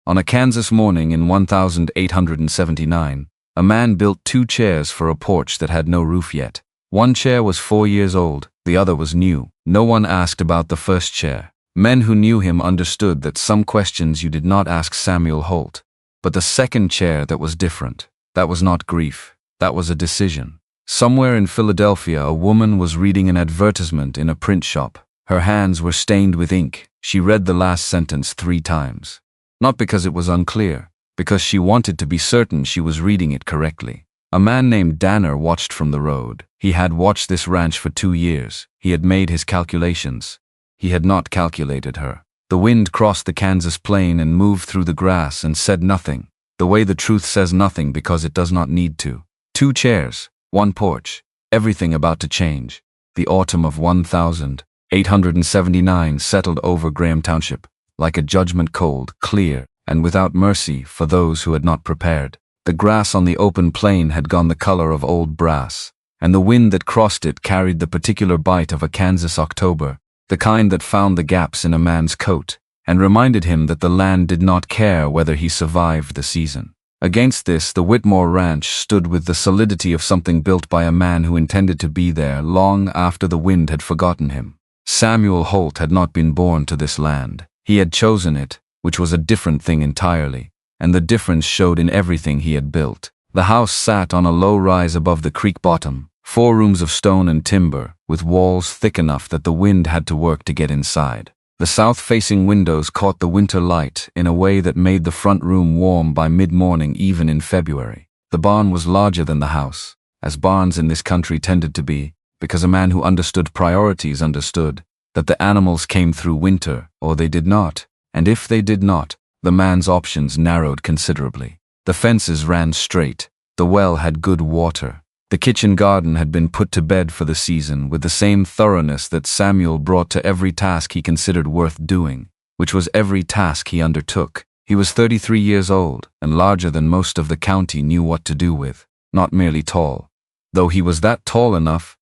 On a Kansas morning in 1879, a man built 2 chairs for a porch that had no roof yet. One chair was 4 years old, the other was new. No one asked about the first chair. Men who knew him understood that some questions you did not ask Samuel Holt. But the second chair that was different. That was not grief. That was a decision. Somewhere in Philadelphia, a woman was reading an advertisement in a print shop. Her hands were stained with ink. She read the last sentence 3 times. Not because it was unclear, because she wanted to be certain she was reading it correctly. A man named Danner watched from the road. He had watched this ranch for 2 years. He had made his calculations. He had not calculated her. The wind crossed the Kansas plain and moved through the grass and said nothing, the way the truth says nothing because it does not need to. 2 chairs, 1 porch, everything about to change. The autumn of 1879 settled over Graham Township, like a judgment cold, clear, and without mercy for those who had not prepared. The grass on the open plain had gone the color of old brass, and the wind that crossed it carried the particular bite of a Kansas October, the kind that found the gaps in a man's coat, and reminded him that the land did not care whether he survived the season. Against this, the Whitmore Ranch stood with the solidity of something built by a man who intended to be there long after the wind had forgotten him. Samuel Holt had not been born to this land. He had chosen it, which was a different thing entirely, and the difference showed in everything he had built. The house sat on a low rise above the creek bottom, 4 rooms of stone and timber, with walls thick enough that the wind had to work to get inside. The south-facing windows caught the winter light in a way that made the front room warm by mid-morning even in February. The barn was larger than the house, as barns in this country tended to be, because a man who understood priorities understood that the animals came through winter or they did not, and if they did not, the man's options narrowed considerably. The fences ran straight. The well had good water. The kitchen garden had been put to bed for the season with the same thoroughness that Samuel brought to every task he considered worth doing, which was every task he undertook. He was 33 years old and larger than most of the county knew what to do with, not merely tall, though he was that tall enough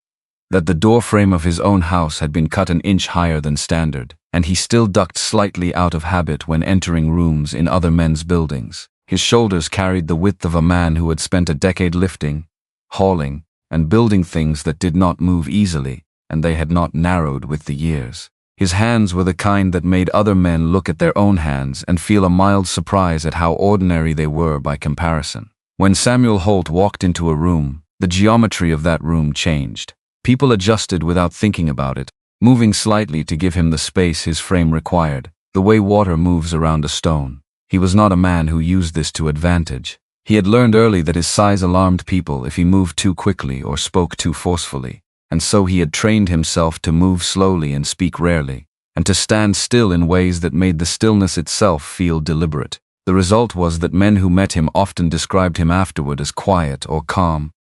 that the doorframe of his own house had been cut an inch higher than standard, and he still ducked slightly out of habit when entering rooms in other men's buildings. His shoulders carried the width of a man who had spent a decade lifting, hauling, and building things that did not move easily, and they had not narrowed with the years. His hands were the kind that made other men look at their own hands and feel a mild surprise at how ordinary they were by comparison. When Samuel Holt walked into a room, the geometry of that room changed. People adjusted without thinking about it, moving slightly to give him the space his frame required, the way water moves around a stone. He was not a man who used this to advantage. He had learned early that his size alarmed people if he moved too quickly or spoke too forcefully, and so he had trained himself to move slowly and speak rarely, and to stand still in ways that made the stillness itself feel deliberate. The result was that men who met him often described him afterward as quiet or calm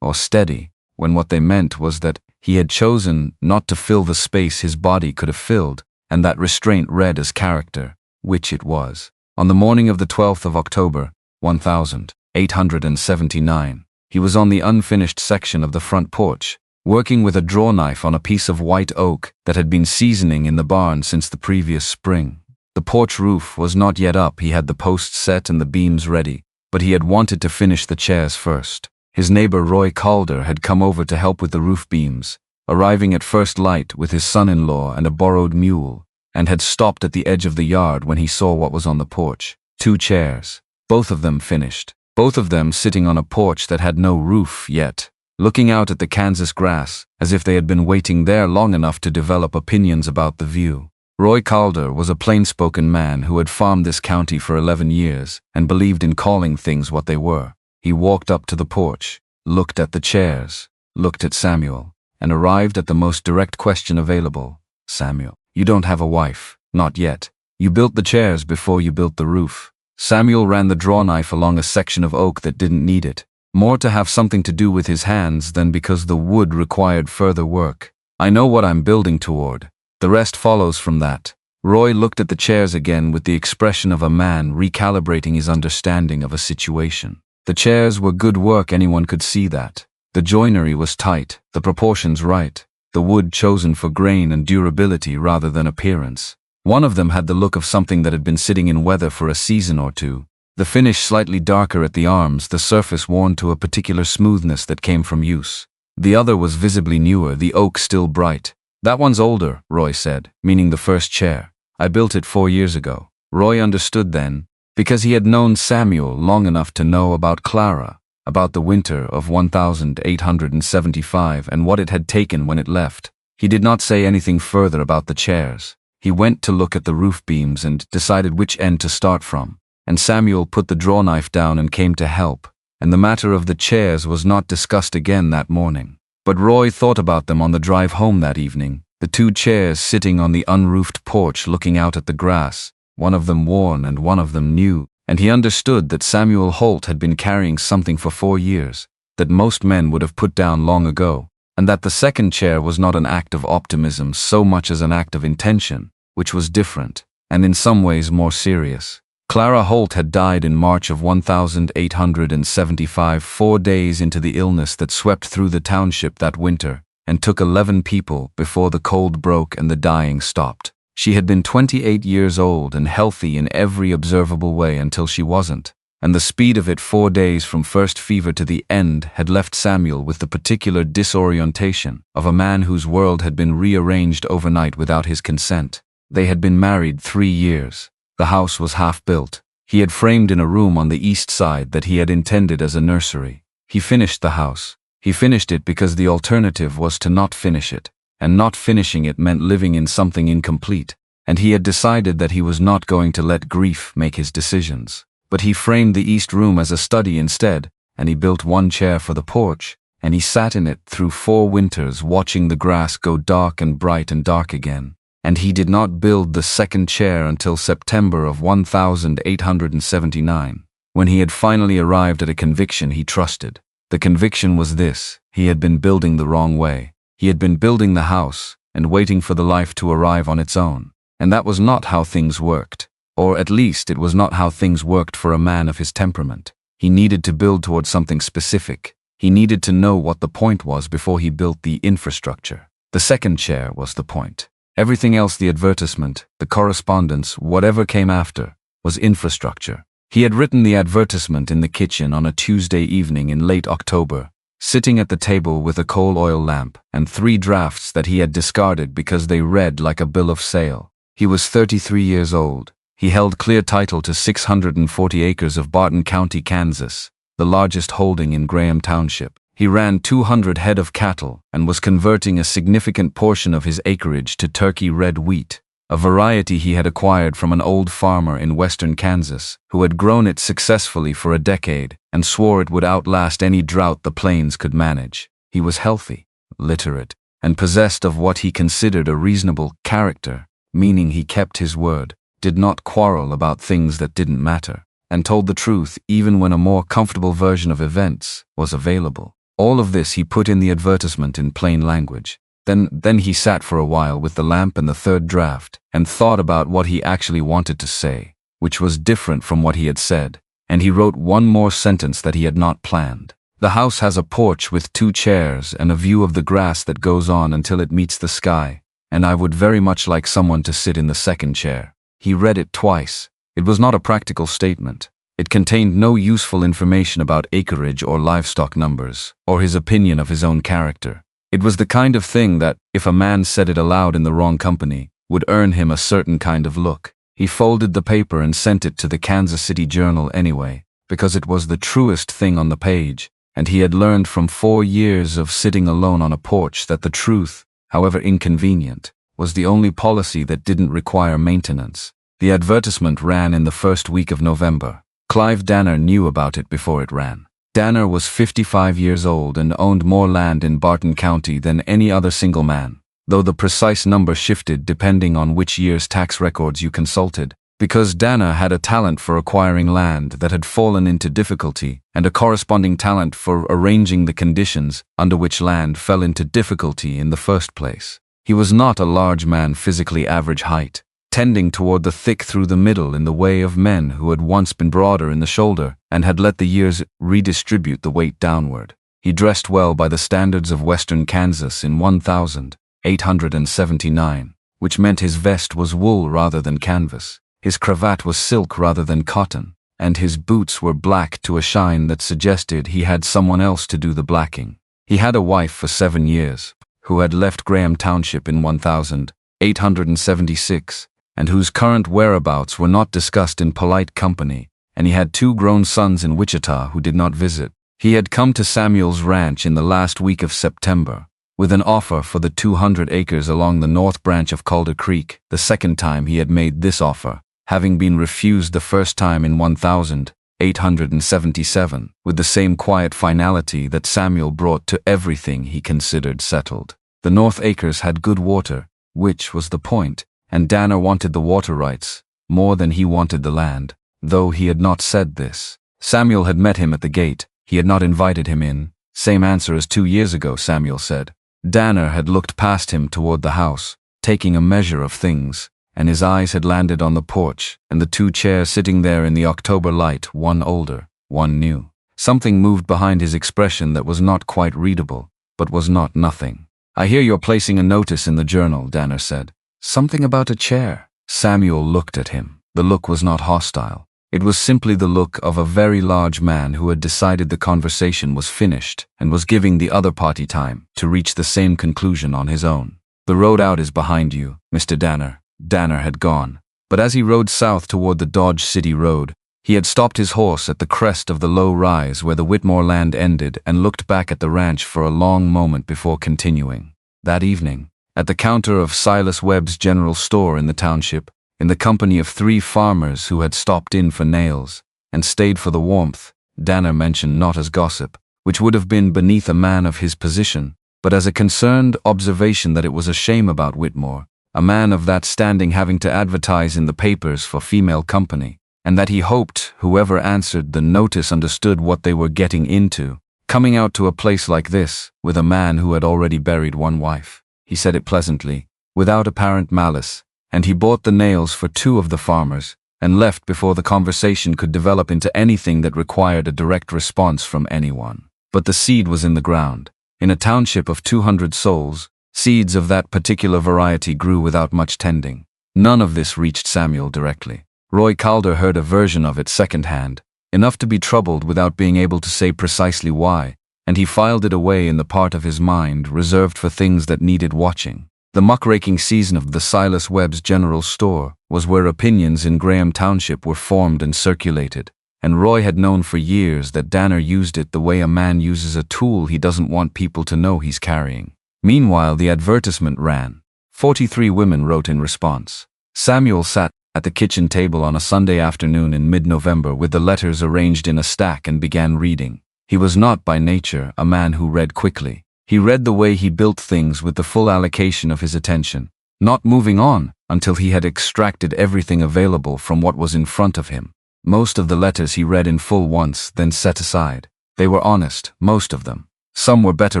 or steady, when what they meant was that he had chosen not to fill the space his body could have filled, and that restraint read as character, which it was. On the morning of the 12th of October, 1879, he was on the unfinished section of the front porch, working with a draw knife on a piece of white oak that had been seasoning in the barn since the previous spring. The porch roof was not yet up. He had the posts set and the beams ready, but he had wanted to finish the chairs first. His neighbor Roy Calder had come over to help with the roof beams, arriving at first light with his son-in-law and a borrowed mule, and had stopped at the edge of the yard when he saw what was on the porch. 2 chairs, both of them finished, both of them sitting on a porch that had no roof yet, looking out at the Kansas grass as if they had been waiting there long enough to develop opinions about the view. Roy Calder was a plain-spoken man who had farmed this county for 11 years and believed in calling things what they were. He walked up to the porch, looked at the chairs, looked at Samuel, and arrived at the most direct question available. Samuel, you don't have a wife, not yet. You built the chairs before you built the roof. Samuel ran the draw knife along a section of oak that didn't need it, more to have something to do with his hands than because the wood required further work. I know what I'm building toward. The rest follows from that. Roy looked at the chairs again with the expression of a man recalibrating his understanding of a situation. The chairs were good work, anyone could see that. The joinery was tight, the proportions right, the wood chosen for grain and durability rather than appearance. One of them had the look of something that had been sitting in weather for a season or two, the finish slightly darker at the arms, the surface worn to a particular smoothness that came from use. The other was visibly newer, the oak still bright. "That one's older," Roy said, meaning the first chair. "I built it 4 years ago." Roy understood then, because he had known Samuel long enough to know about Clara, about the winter of 1875 and what it had taken when it left. He did not say anything further about the chairs. He went to look at the roof beams and decided which end to start from. And Samuel put the draw knife down and came to help, and the matter of the chairs was not discussed again that morning. But Roy thought about them on the drive home that evening, the 2 chairs sitting on the unroofed porch looking out at the grass, one of them worn and one of them new, and he understood that Samuel Holt had been carrying something for 4 years, that most men would have put down long ago, and that the second chair was not an act of optimism so much as an act of intention, which was different, and in some ways more serious. Clara Holt had died in March of 1875, 4 days into the illness that swept through the township that winter, and took 11 people before the cold broke and the dying stopped. She had been 28 years old and healthy in every observable way until she wasn't, and the speed of it 4 days from first fever to the end had left Samuel with the particular disorientation of a man whose world had been rearranged overnight without his consent. They had been married 3 years. The house was half built. He had framed in a room on the east side that he had intended as a nursery. He finished the house. He finished it because the alternative was to not finish it, and not finishing it meant living in something incomplete, and he had decided that he was not going to let grief make his decisions. But he framed the east room as a study instead, and he built 1 chair for the porch, and he sat in it through 4 winters watching the grass go dark and bright and dark again. And he did not build the second chair until September of 1879, when he had finally arrived at a conviction he trusted. The conviction was this: he had been building the wrong way. He had been building the house and waiting for the life to arrive on its own. And that was not how things worked. Or at least it was not how things worked for a man of his temperament. He needed to build towards something specific. He needed to know what the point was before he built the infrastructure. The second chair was the point. Everything else, the advertisement, the correspondence, whatever came after, was infrastructure. He had written the advertisement in the kitchen on a Tuesday evening in late October, sitting at the table with a coal oil lamp and 3 drafts that he had discarded because they read like a bill of sale. He was 33 years old. He held clear title to 640 acres of Barton County, Kansas, the largest holding in Graham Township. He ran 200 head of cattle and was converting a significant portion of his acreage to turkey red wheat, a variety he had acquired from an old farmer in western Kansas who had grown it successfully for a decade and swore it would outlast any drought the plains could manage. He was healthy, literate, and possessed of what he considered a reasonable character, meaning he kept his word, did not quarrel about things that didn't matter, and told the truth even when a more comfortable version of events was available. All of this he put in the advertisement in plain language. Then he sat for a while with the lamp and the 3rd draft and thought about what he actually wanted to say, which was different from what he had said, and he wrote 1 more sentence that he had not planned. "The house has a porch with 2 chairs and a view of the grass that goes on until it meets the sky, and I would very much like someone to sit in the second chair." He read it twice. It was not a practical statement. It contained no useful information about acreage or livestock numbers, or his opinion of his own character. It was the kind of thing that, if a man said it aloud in the wrong company, would earn him a certain kind of look. He folded the paper and sent it to the Kansas City Journal anyway, because it was the truest thing on the page, and he had learned from 4 years of sitting alone on a porch that the truth, however inconvenient, was the only policy that didn't require maintenance. The advertisement ran in the first week of November. Clive Danner knew about it before it ran. Danner was 55 years old and owned more land in Barton County than any other single man, though the precise number shifted depending on which year's tax records you consulted, because Danner had a talent for acquiring land that had fallen into difficulty and a corresponding talent for arranging the conditions under which land fell into difficulty in the first place. He was not a large man physically average height, tending toward the thick through the middle in the way of men who had once been broader in the shoulder and had let the years redistribute the weight downward. He dressed well by the standards of western Kansas in 1879, which meant his vest was wool rather than canvas, his cravat was silk rather than cotton, and his boots were black to a shine that suggested he had someone else to do the blacking. He had a wife for 7 years, who had left Graham Township in 1876, and whose current whereabouts were not discussed in polite company, and he had 2 grown sons in Wichita who did not visit. He had come to Samuel's ranch in the last week of September, with an offer for the 200 acres along the north branch of Calder Creek, the second time he had made this offer, having been refused the first time in 1877, with the same quiet finality that Samuel brought to everything he considered settled. The North acres had good water, which was the point, and Danner wanted the water rights more than he wanted the land, though he had not said this. Samuel had met him at the gate. He had not invited him in. Same answer as 2 years ago, Samuel said. Danner had looked past him toward the house, taking a measure of things, and his eyes had landed on the porch and the 2 chairs sitting there in the October light, one older, one new. Something moved behind his expression that was not quite readable, but was not nothing. "I hear you're placing a notice in the journal," Danner said. "Something about a chair." Samuel looked at him. The look was not hostile. It was simply the look of a very large man who had decided the conversation was finished and was giving the other party time to reach the same conclusion on his own. "The road out is behind you, Mr. Danner." Danner had gone, but as he rode south toward the Dodge City Road, he had stopped his horse at the crest of the low rise where the Whitmore land ended and looked back at the ranch for a long moment before continuing. That evening, at the counter of Silas Webb's general store in the township, in the company of 3 farmers who had stopped in for nails and stayed for the warmth, Danner mentioned not as gossip, which would have been beneath a man of his position, but as a concerned observation that it was a shame about Whitmore, a man of that standing having to advertise in the papers for female company, and that he hoped whoever answered the notice understood what they were getting into, coming out to a place like this with a man who had already buried 1 wife. He said it pleasantly, without apparent malice, and he bought the nails for 2 of the farmers and left before the conversation could develop into anything that required a direct response from anyone. But the seed was in the ground. In a township of 200 souls, seeds of that particular variety grew without much tending. None of this reached Samuel directly. Roy Calder heard a version of it secondhand, enough to be troubled without being able to say precisely why, and he filed it away in the part of his mind reserved for things that needed watching. The muckraking season of the Silas Webb's general store was where opinions in Graham Township were formed and circulated, and Roy had known for years that Danner used it the way a man uses a tool he doesn't want people to know he's carrying. Meanwhile, the advertisement ran. 43 women wrote in response. Samuel sat at the kitchen table on a Sunday afternoon in mid-November with the letters arranged in a stack and began reading. He was not by nature a man who read quickly. He read the way he built things with the full allocation of his attention, not moving on until he had extracted everything available from what was in front of him. Most of the letters he read in full once, then set aside. They were honest, most of them. Some were better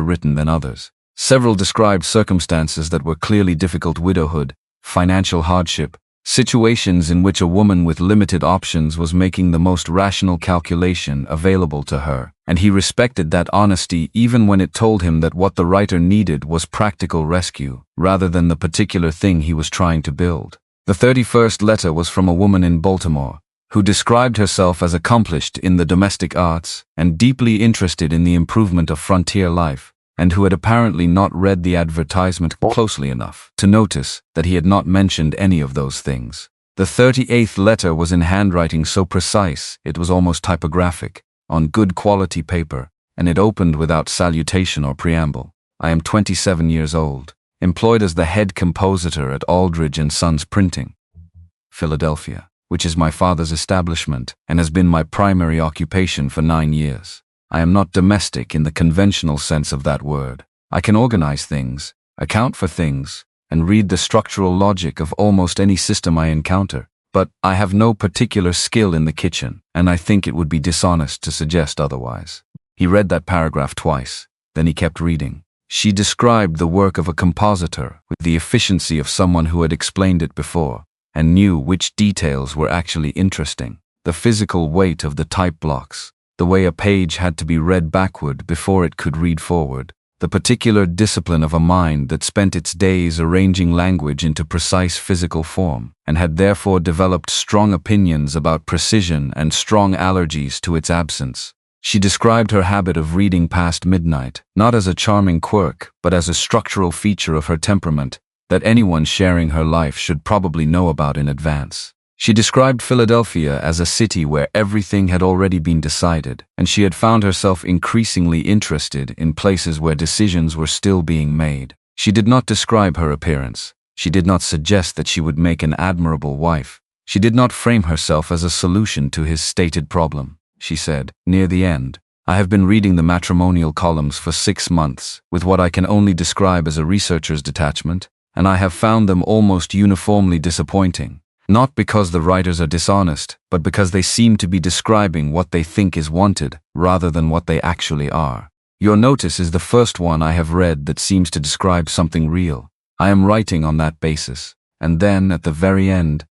written than others. Several described circumstances that were clearly difficult: widowhood, financial hardship, situations in which a woman with limited options was making the most rational calculation available to her, and he respected that honesty even when it told him that what the writer needed was practical rescue, rather than the particular thing he was trying to build. The 31st letter was from a woman in Baltimore, who described herself as accomplished in the domestic arts and deeply interested in the improvement of frontier life, and who had apparently not read the advertisement closely enough to notice that he had not mentioned any of those things. The 38th letter was in handwriting so precise it was almost typographic, on good quality paper, and it opened without salutation or preamble. "I am 27 years old, employed as the head compositor at Aldridge & Sons Printing, Philadelphia, which is my father's establishment and has been my primary occupation for 9 years. I am not domestic in the conventional sense of that word. I can organize things, account for things, and read the structural logic of almost any system I encounter, but I have no particular skill in the kitchen, and I think it would be dishonest to suggest otherwise." He read that paragraph twice, then he kept reading. She described the work of a compositor with the efficiency of someone who had explained it before, and knew which details were actually interesting. The physical weight of the type blocks, the way a page had to be read backward before it could read forward, the particular discipline of a mind that spent its days arranging language into precise physical form, and had therefore developed strong opinions about precision and strong allergies to its absence. She described her habit of reading past midnight, not as a charming quirk, but as a structural feature of her temperament that anyone sharing her life should probably know about in advance. She described Philadelphia as a city where everything had already been decided, and she had found herself increasingly interested in places where decisions were still being made. She did not describe her appearance. She did not suggest that she would make an admirable wife. She did not frame herself as a solution to his stated problem. She said, near the end, "I have been reading the matrimonial columns for 6 months, with what I can only describe as a researcher's detachment, and I have found them almost uniformly disappointing. Not because the writers are dishonest, but because they seem to be describing what they think is wanted, rather than what they actually are. Your notice is the first one I have read that seems to describe something real. I am writing on that basis." And then, at the very end,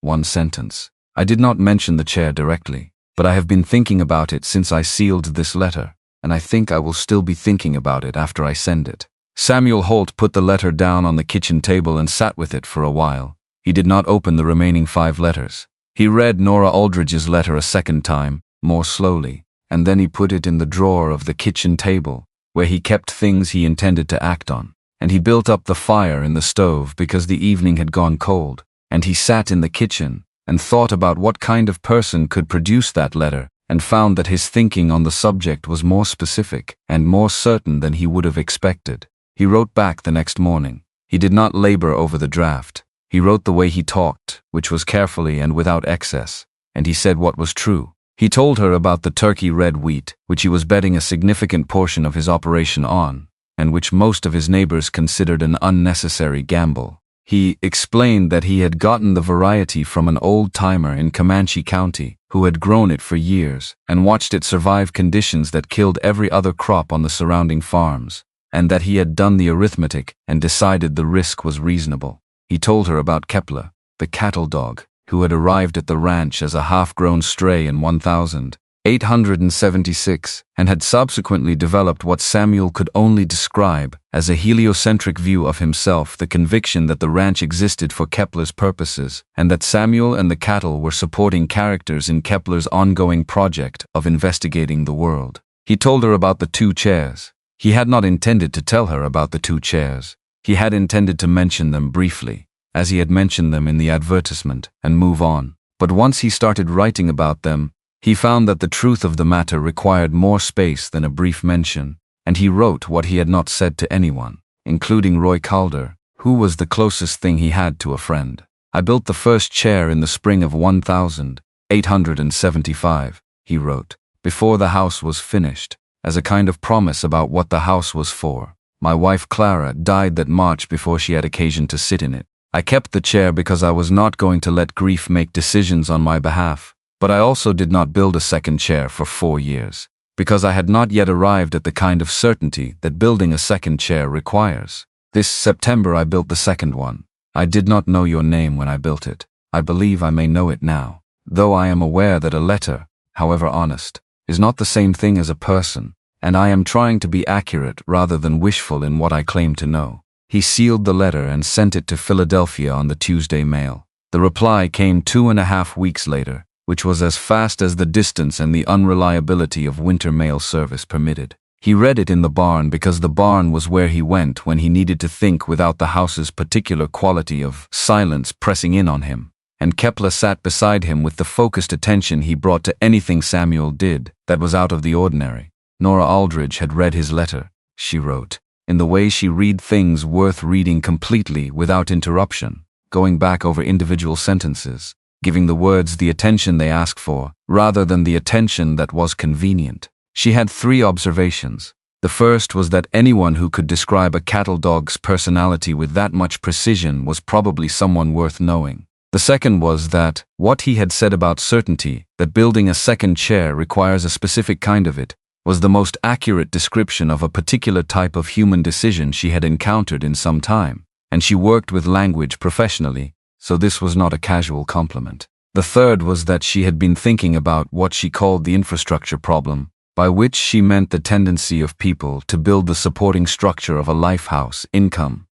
one sentence. "I did not mention the chair directly, but I have been thinking about it since I sealed this letter, and I think I will still be thinking about it after I send it." Samuel Holt put the letter down on the kitchen table and sat with it for a while. He did not open the remaining 5 letters. He read Nora Aldridge's letter a second time, more slowly, and then he put it in the drawer of the kitchen table, where he kept things he intended to act on. And he built up the fire in the stove because the evening had gone cold, and he sat in the kitchen and thought about what kind of person could produce that letter, and found that his thinking on the subject was more specific and more certain than he would have expected. He wrote back the next morning. He did not labor over the draft. He wrote the way he talked, which was carefully and without excess, and he said what was true. He told her about the Turkey red wheat, which he was betting a significant portion of his operation on, and which most of his neighbors considered an unnecessary gamble. He explained that he had gotten the variety from an old-timer in Comanche County who had grown it for years and watched it survive conditions that killed every other crop on the surrounding farms, and that he had done the arithmetic and decided the risk was reasonable. He told her about Kepler, the cattle dog, who had arrived at the ranch as a half-grown stray in 1876 and had subsequently developed what Samuel could only describe as a heliocentric view of himself, the conviction that the ranch existed for Kepler's purposes and that Samuel and the cattle were supporting characters in Kepler's ongoing project of investigating the world. He told her about the 2 chairs. He had not intended to tell her about the 2 chairs. He had intended to mention them briefly, as he had mentioned them in the advertisement, and move on. But once he started writing about them, he found that the truth of the matter required more space than a brief mention, and he wrote what he had not said to anyone, including Roy Calder, who was the closest thing he had to a friend. "I built the first chair in the spring of 1875, he wrote, "before the house was finished, as a kind of promise about what the house was for. My wife Clara died that March before she had occasion to sit in it. I kept the chair because I was not going to let grief make decisions on my behalf, but I also did not build a second chair for 4 years, because I had not yet arrived at the kind of certainty that building a second chair requires. This September I built the second one. I did not know your name when I built it. I believe I may know it now, though I am aware that a letter, however honest, is not the same thing as a person, and I am trying to be accurate rather than wishful in what I claim to know." He sealed the letter and sent it to Philadelphia on the Tuesday mail. The reply came 2.5 weeks later, which was as fast as the distance and the unreliability of winter mail service permitted. He read it in the barn because the barn was where he went when he needed to think without the house's particular quality of silence pressing in on him, and Kepler sat beside him with the focused attention he brought to anything Samuel did that was out of the ordinary. Nora Aldridge had read his letter, she wrote, in the way she read things worth reading completely without interruption, going back over individual sentences, giving the words the attention they asked for, rather than the attention that was convenient. She had 3 observations. The first was that anyone who could describe a cattle dog's personality with that much precision was probably someone worth knowing. The second was that what he had said about certainty, that building a second chair requires a specific kind of it, was the most accurate description of a particular type of human decision she had encountered in some time, and she worked with language professionally, so this was not a casual compliment. The third was that she had been thinking about what she called the infrastructure problem, by which she meant the tendency of people to build the supporting structure of a life house, income,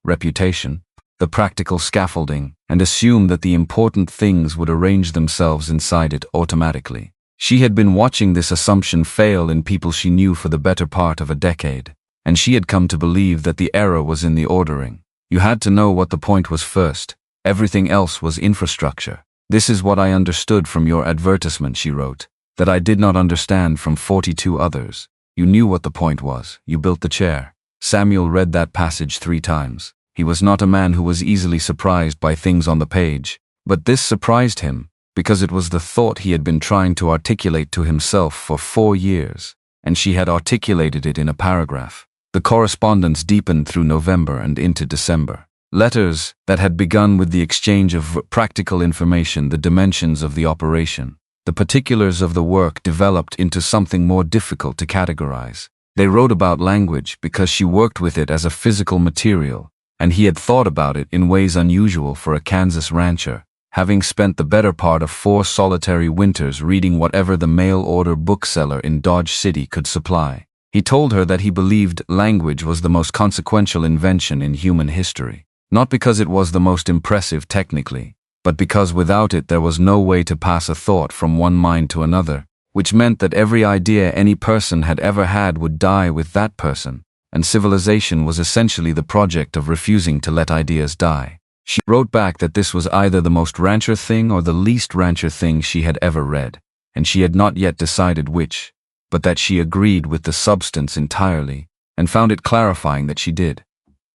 reputation, the practical scaffolding, and assume that the important things would arrange themselves inside it automatically. She had been watching this assumption fail in people she knew for the better part of a decade, and she had come to believe that the error was in the ordering. You had to know what the point was first. Everything else was infrastructure. This is what I understood from your advertisement, she wrote, that I did not understand from 42 others. You knew what the point was. You built the chair. Samuel read that passage 3 times. He was not a man who was easily surprised by things on the page, but this surprised him because it was the thought he had been trying to articulate to himself for 4 years, and she had articulated it in a paragraph. The correspondence deepened through November and into December. Letters that had begun with the exchange of practical information, the dimensions of the operation, the particulars of the work, developed into something more difficult to categorize. They wrote about language because she worked with it as a physical material, and he had thought about it in ways unusual for a Kansas rancher, having spent the better part of 4 solitary winters reading whatever the mail-order bookseller in Dodge City could supply. He told her that he believed language was the most consequential invention in human history, not because it was the most impressive technically, but because without it there was no way to pass a thought from one mind to another, which meant that every idea any person had ever had would die with that person, and civilization was essentially the project of refusing to let ideas die. She wrote back that this was either the most rancher thing or the least rancher thing she had ever read, and she had not yet decided which, but that she agreed with the substance entirely, and found it clarifying that she did.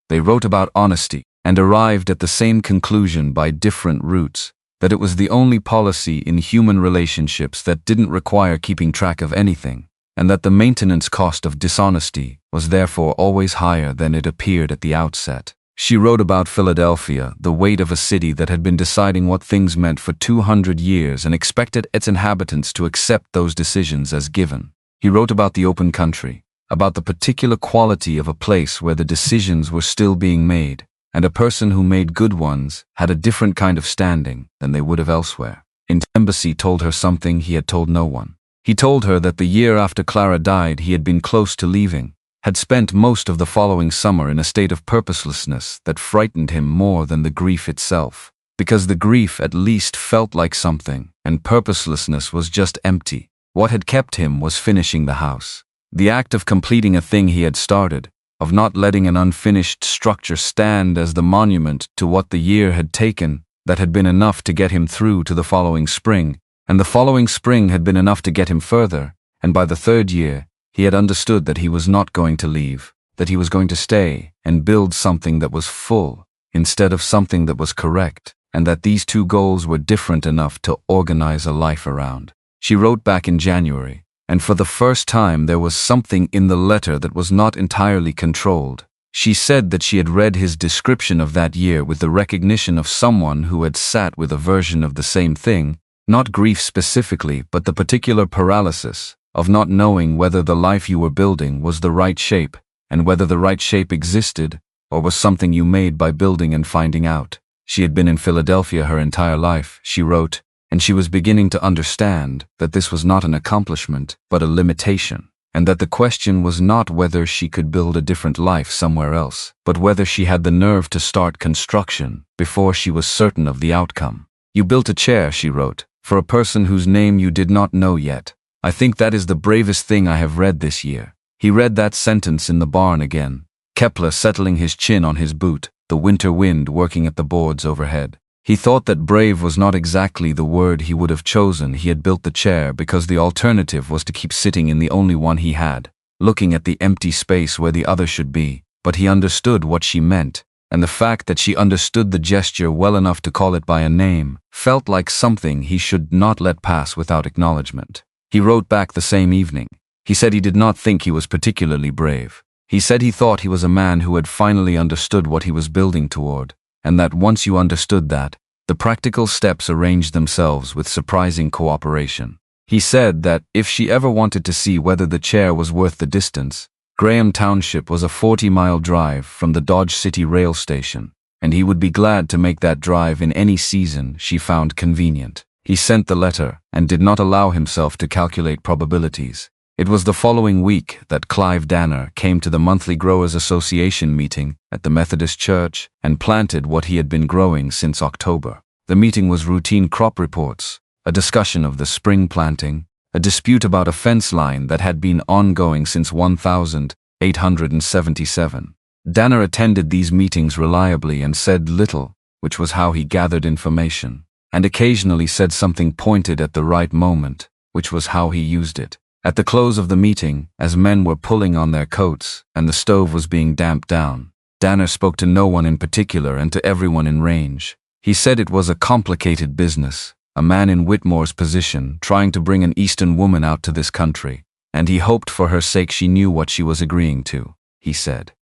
They wrote about honesty, and arrived at the same conclusion by different routes, that it was the only policy in human relationships that didn't require keeping track of anything, and that the maintenance cost of dishonesty was therefore always higher than it appeared at the outset. She wrote about Philadelphia, the weight of a city that had been deciding what things meant for 200 years and expected its inhabitants to accept those decisions as given. He wrote about the open country, about the particular quality of a place where the decisions were still being made, and a person who made good ones had a different kind of standing than they would have elsewhere. The embassy told her something he had told no one. He told her that the year after Clara died he had been close to leaving, had spent most of the following summer in a state of purposelessness that frightened him more than the grief itself, because the grief at least felt like something, and purposelessness was just empty. What had kept him was finishing the house. The act of completing a thing he had started, of not letting an unfinished structure stand as the monument to what the year had taken, that had been enough to get him through to the following spring, and the following spring had been enough to get him further, and by the 3rd year, he had understood that he was not going to leave, that he was going to stay and build something that was full, instead of something that was correct, and that these 2 goals were different enough to organize a life around. She wrote back in January, and for the first time there was something in the letter that was not entirely controlled. She said that she had read his description of that year with the recognition of someone who had sat with a version of the same thing, not grief specifically, but the particular paralysis of not knowing whether the life you were building was the right shape, and whether the right shape existed, or was something you made by building and finding out. She had been in Philadelphia her entire life, she wrote, and she was beginning to understand that this was not an accomplishment, but a limitation, and that the question was not whether she could build a different life somewhere else, but whether she had the nerve to start construction before she was certain of the outcome. You built a chair, she wrote, for a person whose name you did not know yet. I think that is the bravest thing I have read this year. He read that sentence in the barn again, Kepler settling his chin on his boot, the winter wind working at the boards overhead. He thought that brave was not exactly the word he would have chosen. He had built the chair because the alternative was to keep sitting in the only one he had, looking at the empty space where the other should be. But he understood what she meant, and the fact that she understood the gesture well enough to call it by a name felt like something he should not let pass without acknowledgement. He wrote back the same evening. He said he did not think he was particularly brave. He said he thought he was a man who had finally understood what he was building toward, and that once you understood that, the practical steps arranged themselves with surprising cooperation. He said that if she ever wanted to see whether the chair was worth the distance, Graham Township was a 40-mile drive from the Dodge City rail station, and he would be glad to make that drive in any season she found convenient. He sent the letter and did not allow himself to calculate probabilities. It was the following week that Clive Danner came to the monthly Growers Association meeting at the Methodist Church and planted what he had been growing since October. The meeting was routine crop reports, a discussion of the spring planting, a dispute about a fence line that had been ongoing since 1877. Danner attended these meetings reliably and said little, which was how he gathered information, and occasionally said something pointed at the right moment, which was how he used it. At the close of the meeting, as men were pulling on their coats and the stove was being damped down, Danner spoke to no one in particular and to everyone in range. He said it was a complicated business, a man in Whitmore's position trying to bring an Eastern woman out to this country, and he hoped for her sake she knew what she was agreeing to, he said.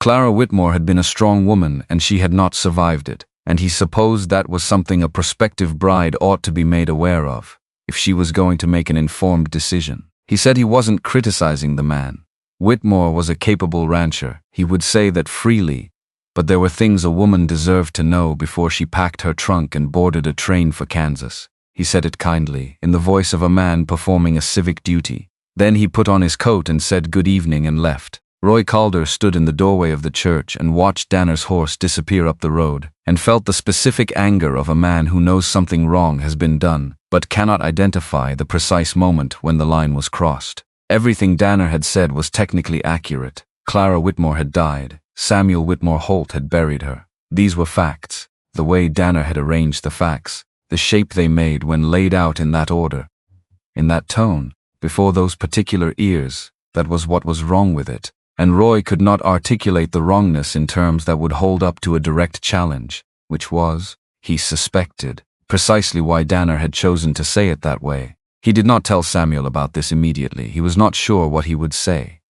Clara Whitmore had been a strong woman and she had not survived it, and he supposed that was something a prospective bride ought to be made aware of, if she was going to make an informed decision. He said he wasn't criticizing the man. Whitmore was a capable rancher, he would say that freely, but there were things a woman deserved to know before she packed her trunk and boarded a train for Kansas. He said it kindly, in the voice of a man performing a civic duty. Then he put on his coat and said good evening and left. Roy Calder stood in the doorway of the church and watched Danner's horse disappear up the road, and felt the specific anger of a man who knows something wrong has been done, but cannot identify the precise moment when the line was crossed. Everything Danner had said was technically accurate. Clara Whitmore had died. Samuel Holt had buried her. These were facts. The way Danner had arranged the facts, the shape they made when laid out in that order, in that tone, before those particular ears, that was what was wrong with it. And Roy could not articulate the wrongness in terms that would hold up to a direct challenge, which was, he suspected, precisely why Danner had chosen to say it that way. He did not tell Samuel about this immediately. He was not sure what he would say.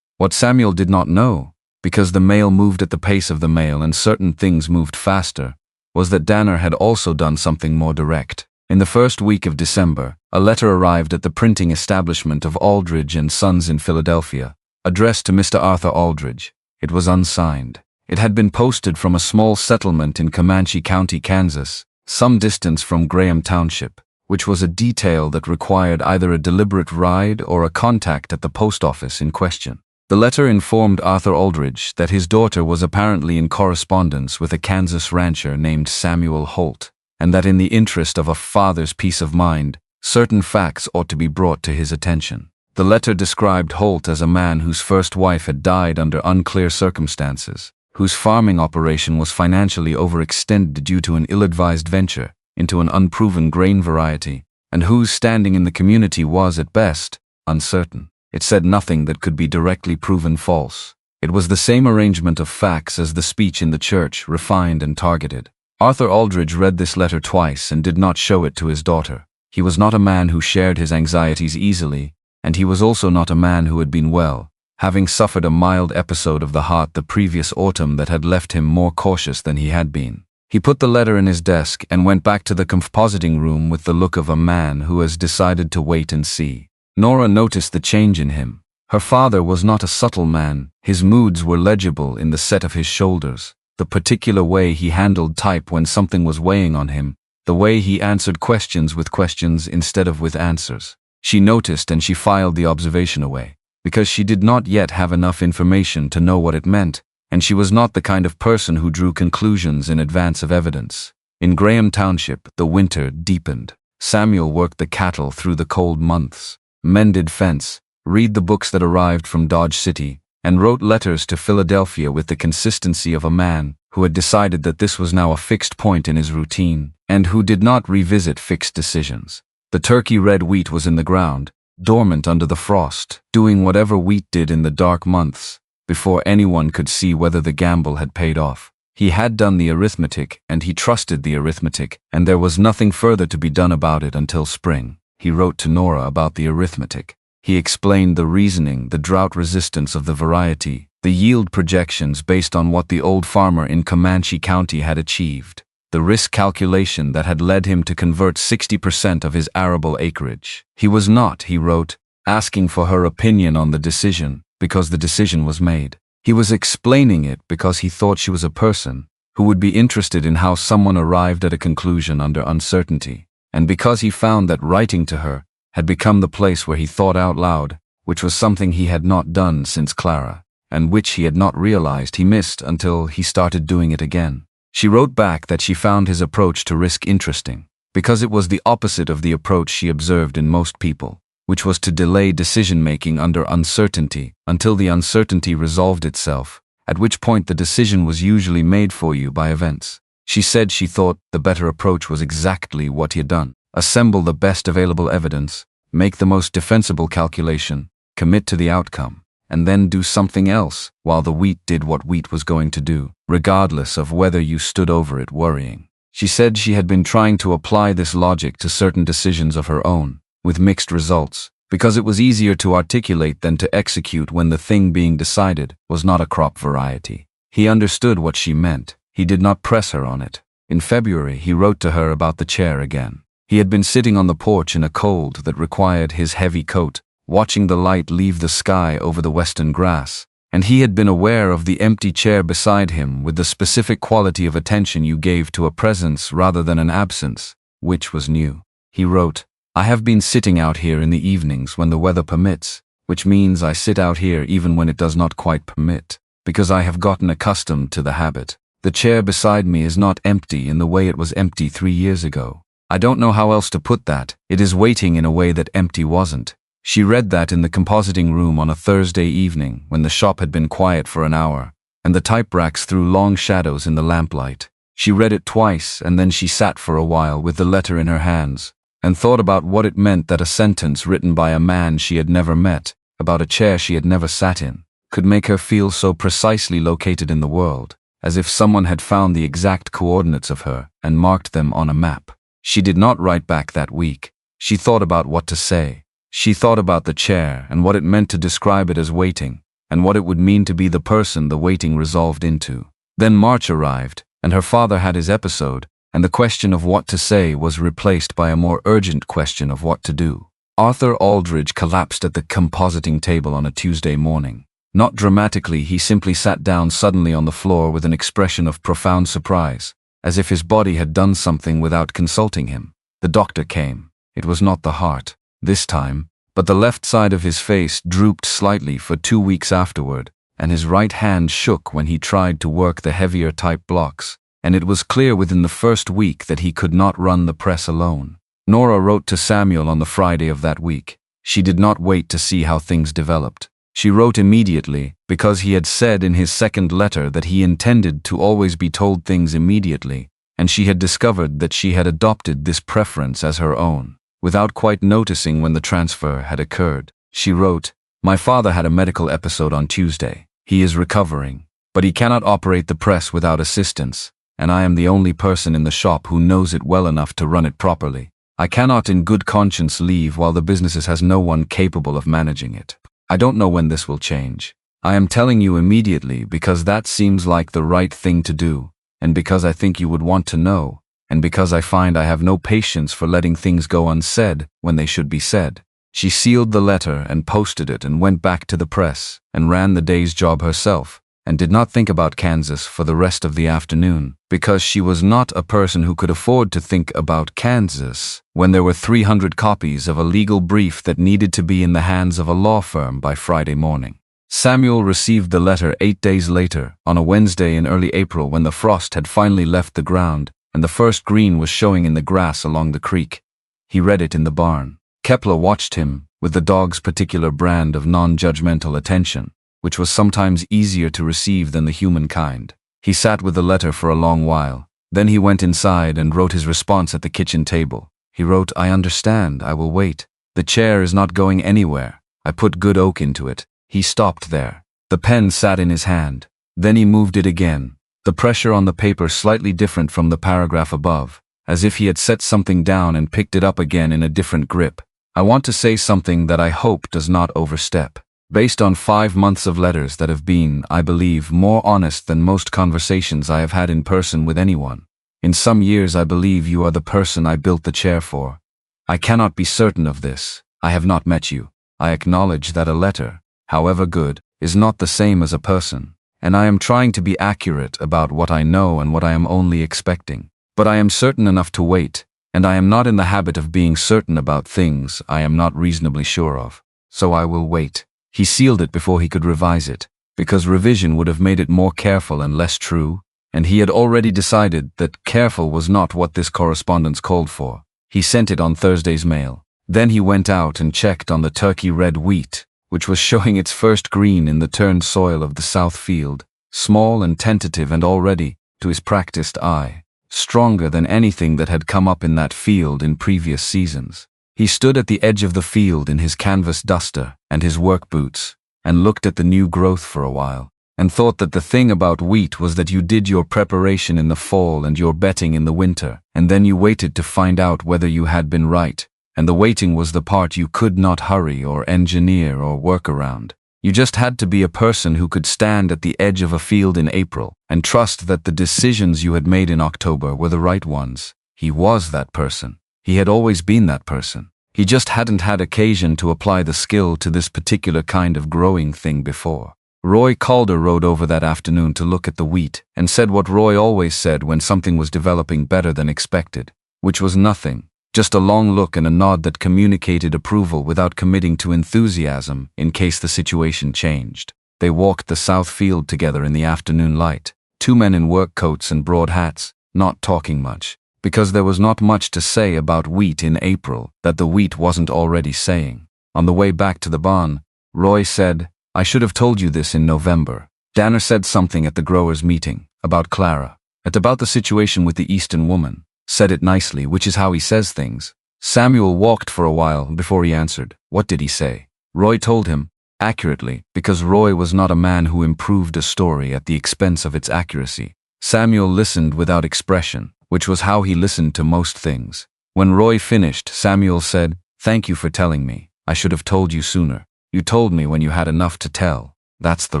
What Samuel did not know, because the male moved at the pace of the male and certain things moved faster, was that Danner had also done something more direct. In the first week of December, a letter arrived at the printing establishment of Aldridge and Sons in Philadelphia, addressed to Mr. Arthur Aldridge. It was unsigned. It had been posted from a small settlement in Comanche County, Kansas, some distance from Graham Township, which was a detail that required either a deliberate ride or a contact at the post office in question. The letter informed Arthur Aldridge that his daughter was apparently in correspondence with a Kansas rancher named Samuel Holt, and that in the interest of a father's peace of mind, certain facts ought to be brought to his attention. The letter described Holt as a man whose first wife had died under unclear circumstances, whose farming operation was financially overextended due to an ill-advised venture into an unproven grain variety, and whose standing in the community was, at best, uncertain. It said nothing that could be directly proven false. It was the same arrangement of facts as the speech in the church, refined and targeted. Arthur Aldridge read this letter twice and did not show it to his daughter. He was not a man who shared his anxieties easily, and he was also not a man who had been well, having suffered a mild episode of the heart the previous autumn that had left him more cautious than he had been. He put the letter in his desk and went back to the compositing room with the look of a man who has decided to wait and see. Nora noticed the change in him. Her father was not a subtle man. His moods were legible in the set of his shoulders, the particular way he handled type when something was weighing on him, the way he answered questions with questions instead of with answers. She noticed and she filed the observation away, because she did not yet have enough information to know what it meant, and she was not the kind of person who drew conclusions in advance of evidence. In Graham Township, the winter deepened. Samuel worked the cattle through the cold months, mended fence, read the books that arrived from Dodge City, and wrote letters to Philadelphia with the consistency of a man who had decided that this was now a fixed point in his routine, and who did not revisit fixed decisions. The turkey red wheat was in the ground, dormant under the frost, doing whatever wheat did in the dark months, before anyone could see whether the gamble had paid off. He had done the arithmetic, and he trusted the arithmetic, and there was nothing further to be done about it until spring. He wrote to Nora about the arithmetic. He explained the reasoning, the drought resistance of the variety, the yield projections based on what the old farmer in Comanche County had achieved, the risk calculation that had led him to convert 60% of his arable acreage. He was not, he wrote, asking for her opinion on the decision, because the decision was made. He was explaining it because he thought she was a person who would be interested in how someone arrived at a conclusion under uncertainty, and because he found that writing to her had become the place where he thought out loud, which was something he had not done since Clara, and which he had not realized he missed until he started doing it again. She wrote back that she found his approach to risk interesting, because it was the opposite of the approach she observed in most people, which was to delay decision-making under uncertainty until the uncertainty resolved itself, at which point the decision was usually made for you by events. She said she thought the better approach was exactly what he had done. Assemble the best available evidence, make the most defensible calculation, commit to the outcome, and then do something else while the wheat did what wheat was going to do, regardless of whether you stood over it worrying. She said she had been trying to apply this logic to certain decisions of her own, with mixed results, because it was easier to articulate than to execute when the thing being decided was not a crop variety. He understood what she meant. He did not press her on it. In February, he wrote to her about the chair again. He had been sitting on the porch in a cold that required his heavy coat, watching the light leave the sky over the western grass, and he had been aware of the empty chair beside him with the specific quality of attention you gave to a presence rather than an absence, which was new. He wrote, "I have been sitting out here in the evenings when the weather permits, which means I sit out here even when it does not quite permit, because I have gotten accustomed to the habit. The chair beside me is not empty in the way it was empty 3 years ago. I don't know how else to put that. It is waiting in a way that empty wasn't." She read that in the compositing room on a Thursday evening when the shop had been quiet for an hour, and the type racks threw long shadows in the lamplight. She read it twice, and then she sat for a while with the letter in her hands, and thought about what it meant that a sentence written by a man she had never met, about a chair she had never sat in, could make her feel so precisely located in the world, as if someone had found the exact coordinates of her and marked them on a map. She did not write back that week. She thought about what to say. She thought about the chair and what it meant to describe it as waiting, and what it would mean to be the person the waiting resolved into. Then March arrived, and her father had his episode, and the question of what to say was replaced by a more urgent question of what to do. Arthur Aldridge collapsed at the compositing table on a Tuesday morning. Not dramatically, he simply sat down suddenly on the floor with an expression of profound surprise, as if his body had done something without consulting him. The doctor came. It was not the heart this time, but the left side of his face drooped slightly for 2 weeks afterward, and his right hand shook when he tried to work the heavier type blocks, and it was clear within the first week that he could not run the press alone. Nora wrote to Samuel on the Friday of that week. She did not wait to see how things developed. She wrote immediately, because he had said in his second letter that he intended to always be told things immediately, and she had discovered that she had adopted this preference as her own, without quite noticing when the transfer had occurred. She wrote, "My father had a medical episode on Tuesday. He is recovering, but he cannot operate the press without assistance, and I am the only person in the shop who knows it well enough to run it properly. I cannot in good conscience leave while the business has no one capable of managing it. I don't know when this will change. I am telling you immediately because that seems like the right thing to do, and because I think you would want to know, and because I find I have no patience for letting things go unsaid when they should be said." She sealed the letter and posted it and went back to the press and ran the day's job herself, and did not think about Kansas for the rest of the afternoon, because she was not a person who could afford to think about Kansas when there were 300 copies of a legal brief that needed to be in the hands of a law firm by Friday morning. Samuel received the letter 8 days later, on a Wednesday in early April when the frost had finally left the ground and the first green was showing in the grass along the creek. He read it in the barn. Kepler watched him with the dog's particular brand of non-judgmental attention, which was sometimes easier to receive than the human kind. He sat with the letter for a long while. Then he went inside and wrote his response at the kitchen table. He wrote, "I understand, I will wait. The chair is not going anywhere. I put good oak into it." He stopped there. The pen sat in his hand. Then he moved it again, the pressure on the paper slightly different from the paragraph above, as if he had set something down and picked it up again in a different grip. "I want to say something that I hope does not overstep. Based on 5 months of letters that have been, I believe, more honest than most conversations I have had in person with anyone. In some years I believe you are the person I built the chair for. I cannot be certain of this. I have not met you. I acknowledge that a letter, however good, is not the same as a person, and I am trying to be accurate about what I know and what I am only expecting. But I am certain enough to wait, and I am not in the habit of being certain about things I am not reasonably sure of. So I will wait. He sealed it before he could revise it, because revision would have made it more careful and less true, and he had already decided that careful was not what this correspondence called for. He sent it on Thursday's mail. Then he went out and checked on the turkey red wheat, which was showing its first green in the turned soil of the south field, small and tentative and already, to his practiced eye, stronger than anything that had come up in that field in previous seasons. He stood at the edge of the field in his canvas duster and his work boots, and looked at the new growth for a while, and thought that the thing about wheat was that you did your preparation in the fall and your betting in the winter, and then you waited to find out whether you had been right, and the waiting was the part you could not hurry or engineer or work around. You just had to be a person who could stand at the edge of a field in April and trust that the decisions you had made in October were the right ones. He was that person. He had always been that person. He just hadn't had occasion to apply the skill to this particular kind of growing thing before. Roy Calder rode over that afternoon to look at the wheat and said what Roy always said when something was developing better than expected, which was nothing. Just a long look and a nod that communicated approval without committing to enthusiasm in case the situation changed. They walked the south field together in the afternoon light, two men in work coats and broad hats, not talking much, because there was not much to say about wheat in April that the wheat wasn't already saying. On the way back to the barn, Roy said, "I should have told you this in November." Danner said something at the growers' meeting about Clara, about the situation with the Eastern woman. Said it nicely, which is how he says things. Samuel walked for a while before he answered. What did he say? Roy told him, accurately, because Roy was not a man who improved a story at the expense of its accuracy. Samuel listened without expression, which was how he listened to most things. When Roy finished, Samuel said, "Thank you for telling me. I should have told you sooner. You told me when you had enough to tell. That's the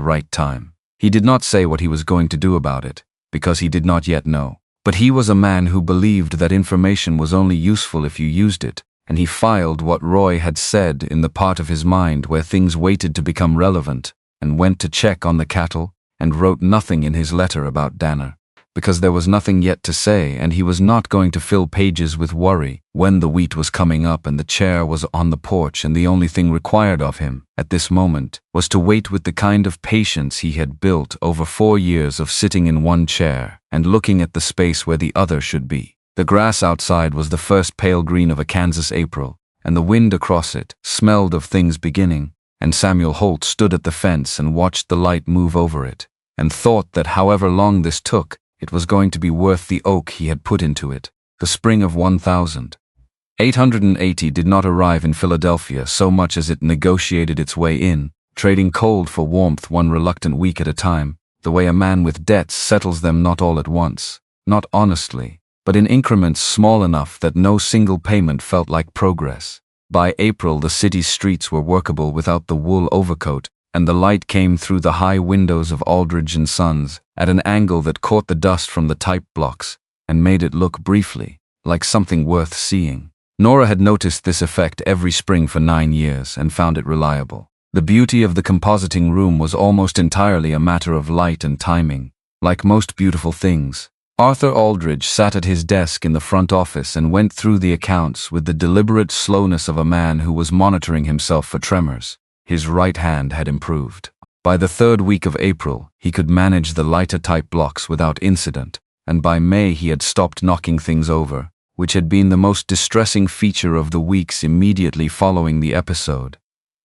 right time." He did not say what he was going to do about it, because he did not yet know. But he was a man who believed that information was only useful if you used it, and he filed what Roy had said in the part of his mind where things waited to become relevant, and went to check on the cattle, and wrote nothing in his letter about Danner, because there was nothing yet to say, and he was not going to fill pages with worry when the wheat was coming up and the chair was on the porch, and the only thing required of him, at this moment, was to wait with the kind of patience he had built over 4 years of sitting in one chair and looking at the space where the other should be. The grass outside was the first pale green of a Kansas April, and the wind across it smelled of things beginning, and Samuel Holt stood at the fence and watched the light move over it, and thought that however long this took, it was going to be worth the oak he had put into it. The spring of 1880 did not arrive in Philadelphia so much as it negotiated its way in, trading cold for warmth one reluctant week at a time, the way a man with debts settles them not all at once, not honestly, but in increments small enough that no single payment felt like progress. By April, the city's streets were workable without the wool overcoat, and the light came through the high windows of Aldridge and Sons at an angle that caught the dust from the type blocks and made it look briefly like something worth seeing. Nora had noticed this effect every spring for 9 years and found it reliable. The beauty of the compositing room was almost entirely a matter of light and timing. Like most beautiful things, Arthur Aldridge sat at his desk in the front office and went through the accounts with the deliberate slowness of a man who was monitoring himself for tremors. His right hand had improved. By the 3rd week of April, he could manage the lighter type blocks without incident, and by May he had stopped knocking things over, which had been the most distressing feature of the weeks immediately following the episode.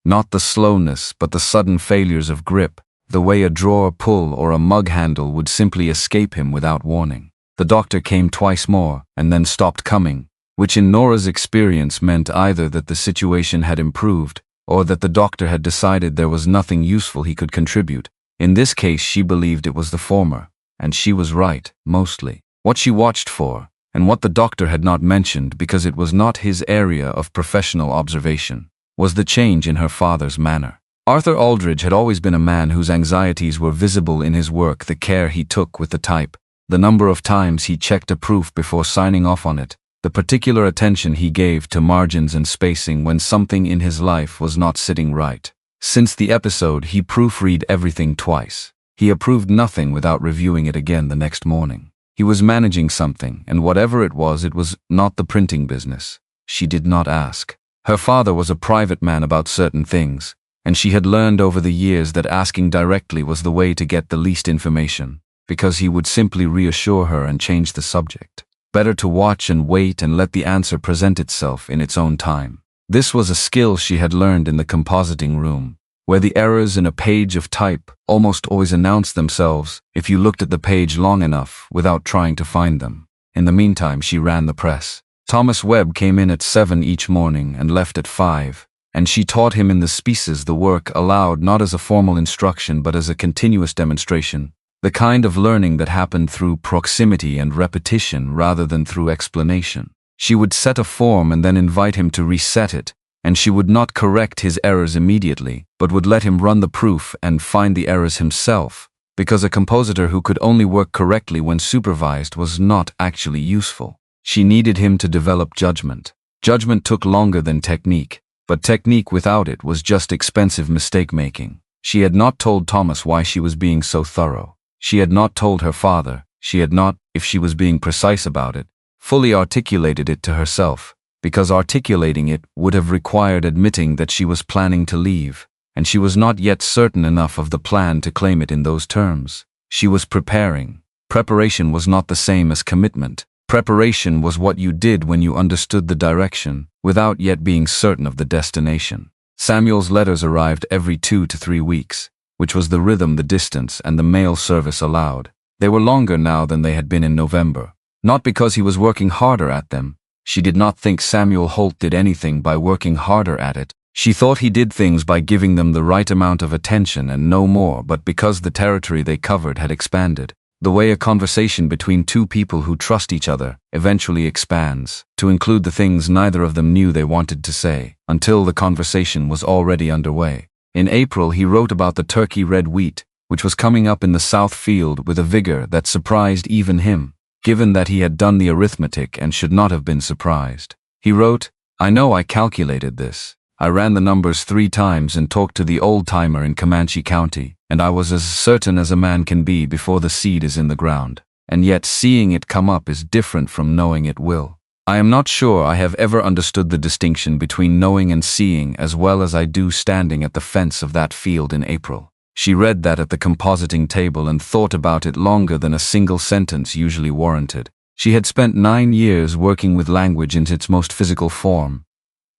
Not the slowness, but the sudden failures of grip, the way a drawer pull or a mug handle would simply escape him without warning. The doctor came twice more, and then stopped coming, which in Nora's experience meant either that the situation had improved, or that the doctor had decided there was nothing useful he could contribute. In this case, she believed it was the former, and she was right, mostly. What she watched for, and what the doctor had not mentioned because it was not his area of professional observation, was the change in her father's manner. Arthur Aldridge had always been a man whose anxieties were visible in his work, the care he took with the type, the number of times he checked a proof before signing off on it, the particular attention he gave to margins and spacing when something in his life was not sitting right. Since the episode, he proofread everything twice. He approved nothing without reviewing it again the next morning. He was managing something, and whatever it was not the printing business. She did not ask. Her father was a private man about certain things, and she had learned over the years that asking directly was the way to get the least information, because he would simply reassure her and change the subject. Better to watch and wait and let the answer present itself in its own time. This was a skill she had learned in the compositing room, where the errors in a page of type almost always announced themselves if you looked at the page long enough without trying to find them. In the meantime, she ran the press. Thomas Webb came in at 7 each morning and left at 5, and she taught him in the speeches the work aloud, not as a formal instruction but as a continuous demonstration, the kind of learning that happened through proximity and repetition rather than through explanation. She would set a form and then invite him to reset it, and she would not correct his errors immediately, but would let him run the proof and find the errors himself, because a compositor who could only work correctly when supervised was not actually useful. She needed him to develop judgment. Judgment took longer than technique, but technique without it was just expensive mistake-making. She had not told Thomas why she was being so thorough. She had not told her father. She had not, if she was being precise about it, fully articulated it to herself, because articulating it would have required admitting that she was planning to leave, and she was not yet certain enough of the plan to claim it in those terms. She was preparing. Preparation was not the same as commitment. Preparation was what you did when you understood the direction, without yet being certain of the destination. Samuel's letters arrived every 2 to 3 weeks, which was the rhythm the distance and the mail service allowed. They were longer now than they had been in November. Not because he was working harder at them. She did not think Samuel Holt did anything by working harder at it. She thought he did things by giving them the right amount of attention and no more, but because the territory they covered had expanded. The way a conversation between two people who trust each other eventually expands, to include the things neither of them knew they wanted to say, until the conversation was already underway. In April he wrote about the turkey red wheat, which was coming up in the south field with a vigor that surprised even him, given that he had done the arithmetic and should not have been surprised. He wrote, "I know I calculated this. I ran the numbers 3 times and talked to the old-timer in Comanche County, and I was as certain as a man can be before the seed is in the ground. And yet seeing it come up is different from knowing it will. I am not sure I have ever understood the distinction between knowing and seeing as well as I do standing at the fence of that field in April." She read that at the compositing table and thought about it longer than a single sentence usually warranted. She had spent 9 years working with language in its most physical form,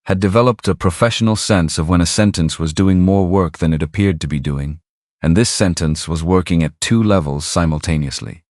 had developed a professional sense of when a sentence was doing more work than it appeared to be doing, and this sentence was working at 2 levels simultaneously.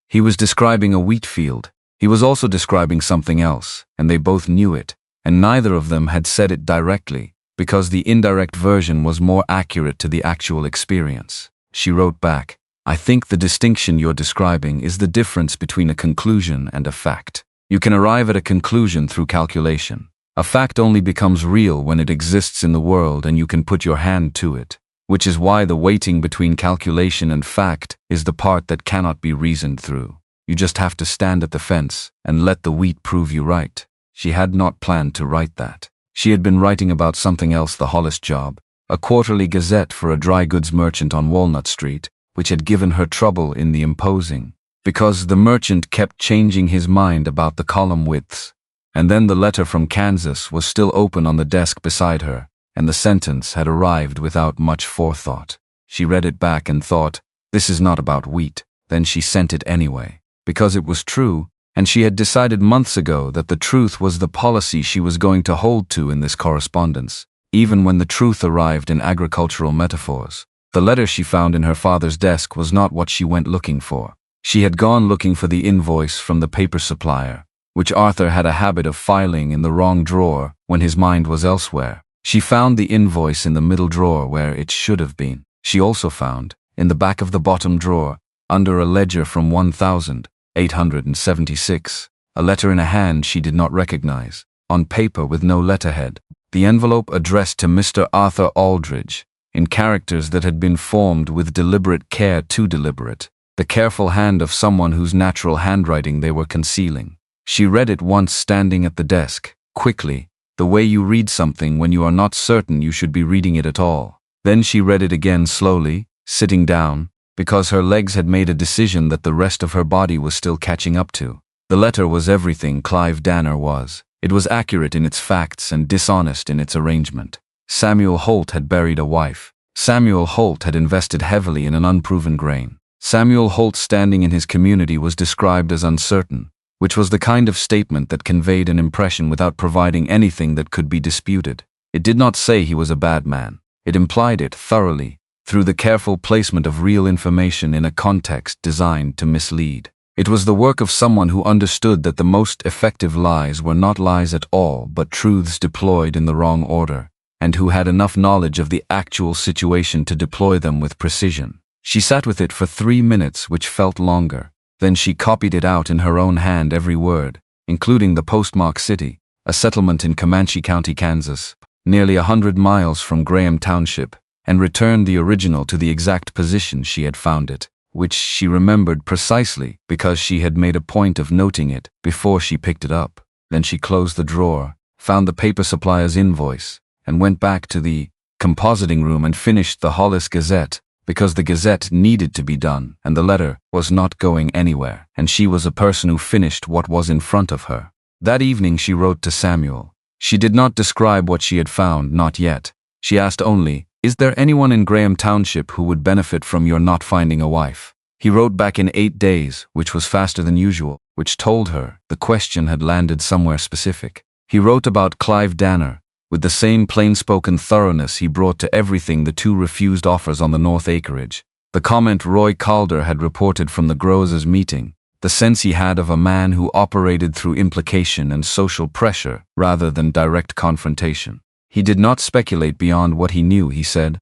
He was describing a wheat field. He was also describing something else, and they both knew it, and neither of them had said it directly, because the indirect version was more accurate to the actual experience. She wrote back, "I think the distinction you're describing is the difference between a conclusion and a fact. You can arrive at a conclusion through calculation. A fact only becomes real when it exists in the world and you can put your hand to it, which is why the waiting between calculation and fact is the part that cannot be reasoned through. You just have to stand at the fence and let the wheat prove you right." She had not planned to write that. She had been writing about something else, the Hollis job, a quarterly gazette for a dry goods merchant on Walnut Street, which had given her trouble in the imposing, because the merchant kept changing his mind about the column widths. And then the letter from Kansas was still open on the desk beside her, and the sentence had arrived without much forethought. She read it back and thought, "This is not about wheat." Then she sent it anyway, because it was true, and she had decided months ago that the truth was the policy she was going to hold to in this correspondence, even when the truth arrived in agricultural metaphors. The letter she found in her father's desk was not what she went looking for. She had gone looking for the invoice from the paper supplier, which Arthur had a habit of filing in the wrong drawer when his mind was elsewhere. She found the invoice in the middle drawer where it should have been. She also found, in the back of the bottom drawer, under a ledger from 1876, a letter in a hand she did not recognize, on paper with no letterhead, the envelope addressed to Mr. Arthur Aldridge, in characters that had been formed with deliberate care, too deliberate, the careful hand of someone whose natural handwriting they were concealing. She read it once standing at the desk, quickly, the way you read something when you are not certain you should be reading it at all. Then she read it again slowly, sitting down, because her legs had made a decision that the rest of her body was still catching up to. The letter was everything Clive Danner was. It was accurate in its facts and dishonest in its arrangement. Samuel Holt had buried a wife. Samuel Holt had invested heavily in an unproven grain. Samuel Holt's standing in his community was described as uncertain, which was the kind of statement that conveyed an impression without providing anything that could be disputed. It did not say he was a bad man. It implied it thoroughly, through the careful placement of real information in a context designed to mislead. It was the work of someone who understood that the most effective lies were not lies at all, but truths deployed in the wrong order, and who had enough knowledge of the actual situation to deploy them with precision. She sat with it for 3 minutes, which felt longer. Then she copied it out in her own hand, every word, including the postmark city, a settlement in Comanche County, Kansas, nearly 100 miles from Graham Township, and returned the original to the exact position she had found it, which she remembered precisely because she had made a point of noting it before she picked it up. Then she closed the drawer, found the paper supplier's invoice, and went back to the compositing room and finished the Hollis Gazette, because the Gazette needed to be done, and the letter was not going anywhere, and she was a person who finished what was in front of her. That evening she wrote to Samuel. She did not describe what she had found, not yet. She asked only, "Is there anyone in Graham Township who would benefit from your not finding a wife?" He wrote back in 8 days, which was faster than usual, which told her the question had landed somewhere specific. He wrote about Clive Danner, with the same plain-spoken thoroughness he brought to everything the two refused offers on the North acreage. The comment Roy Calder had reported from the growers' meeting, the sense he had of a man who operated through implication and social pressure rather than direct confrontation. He did not speculate beyond what he knew. He said,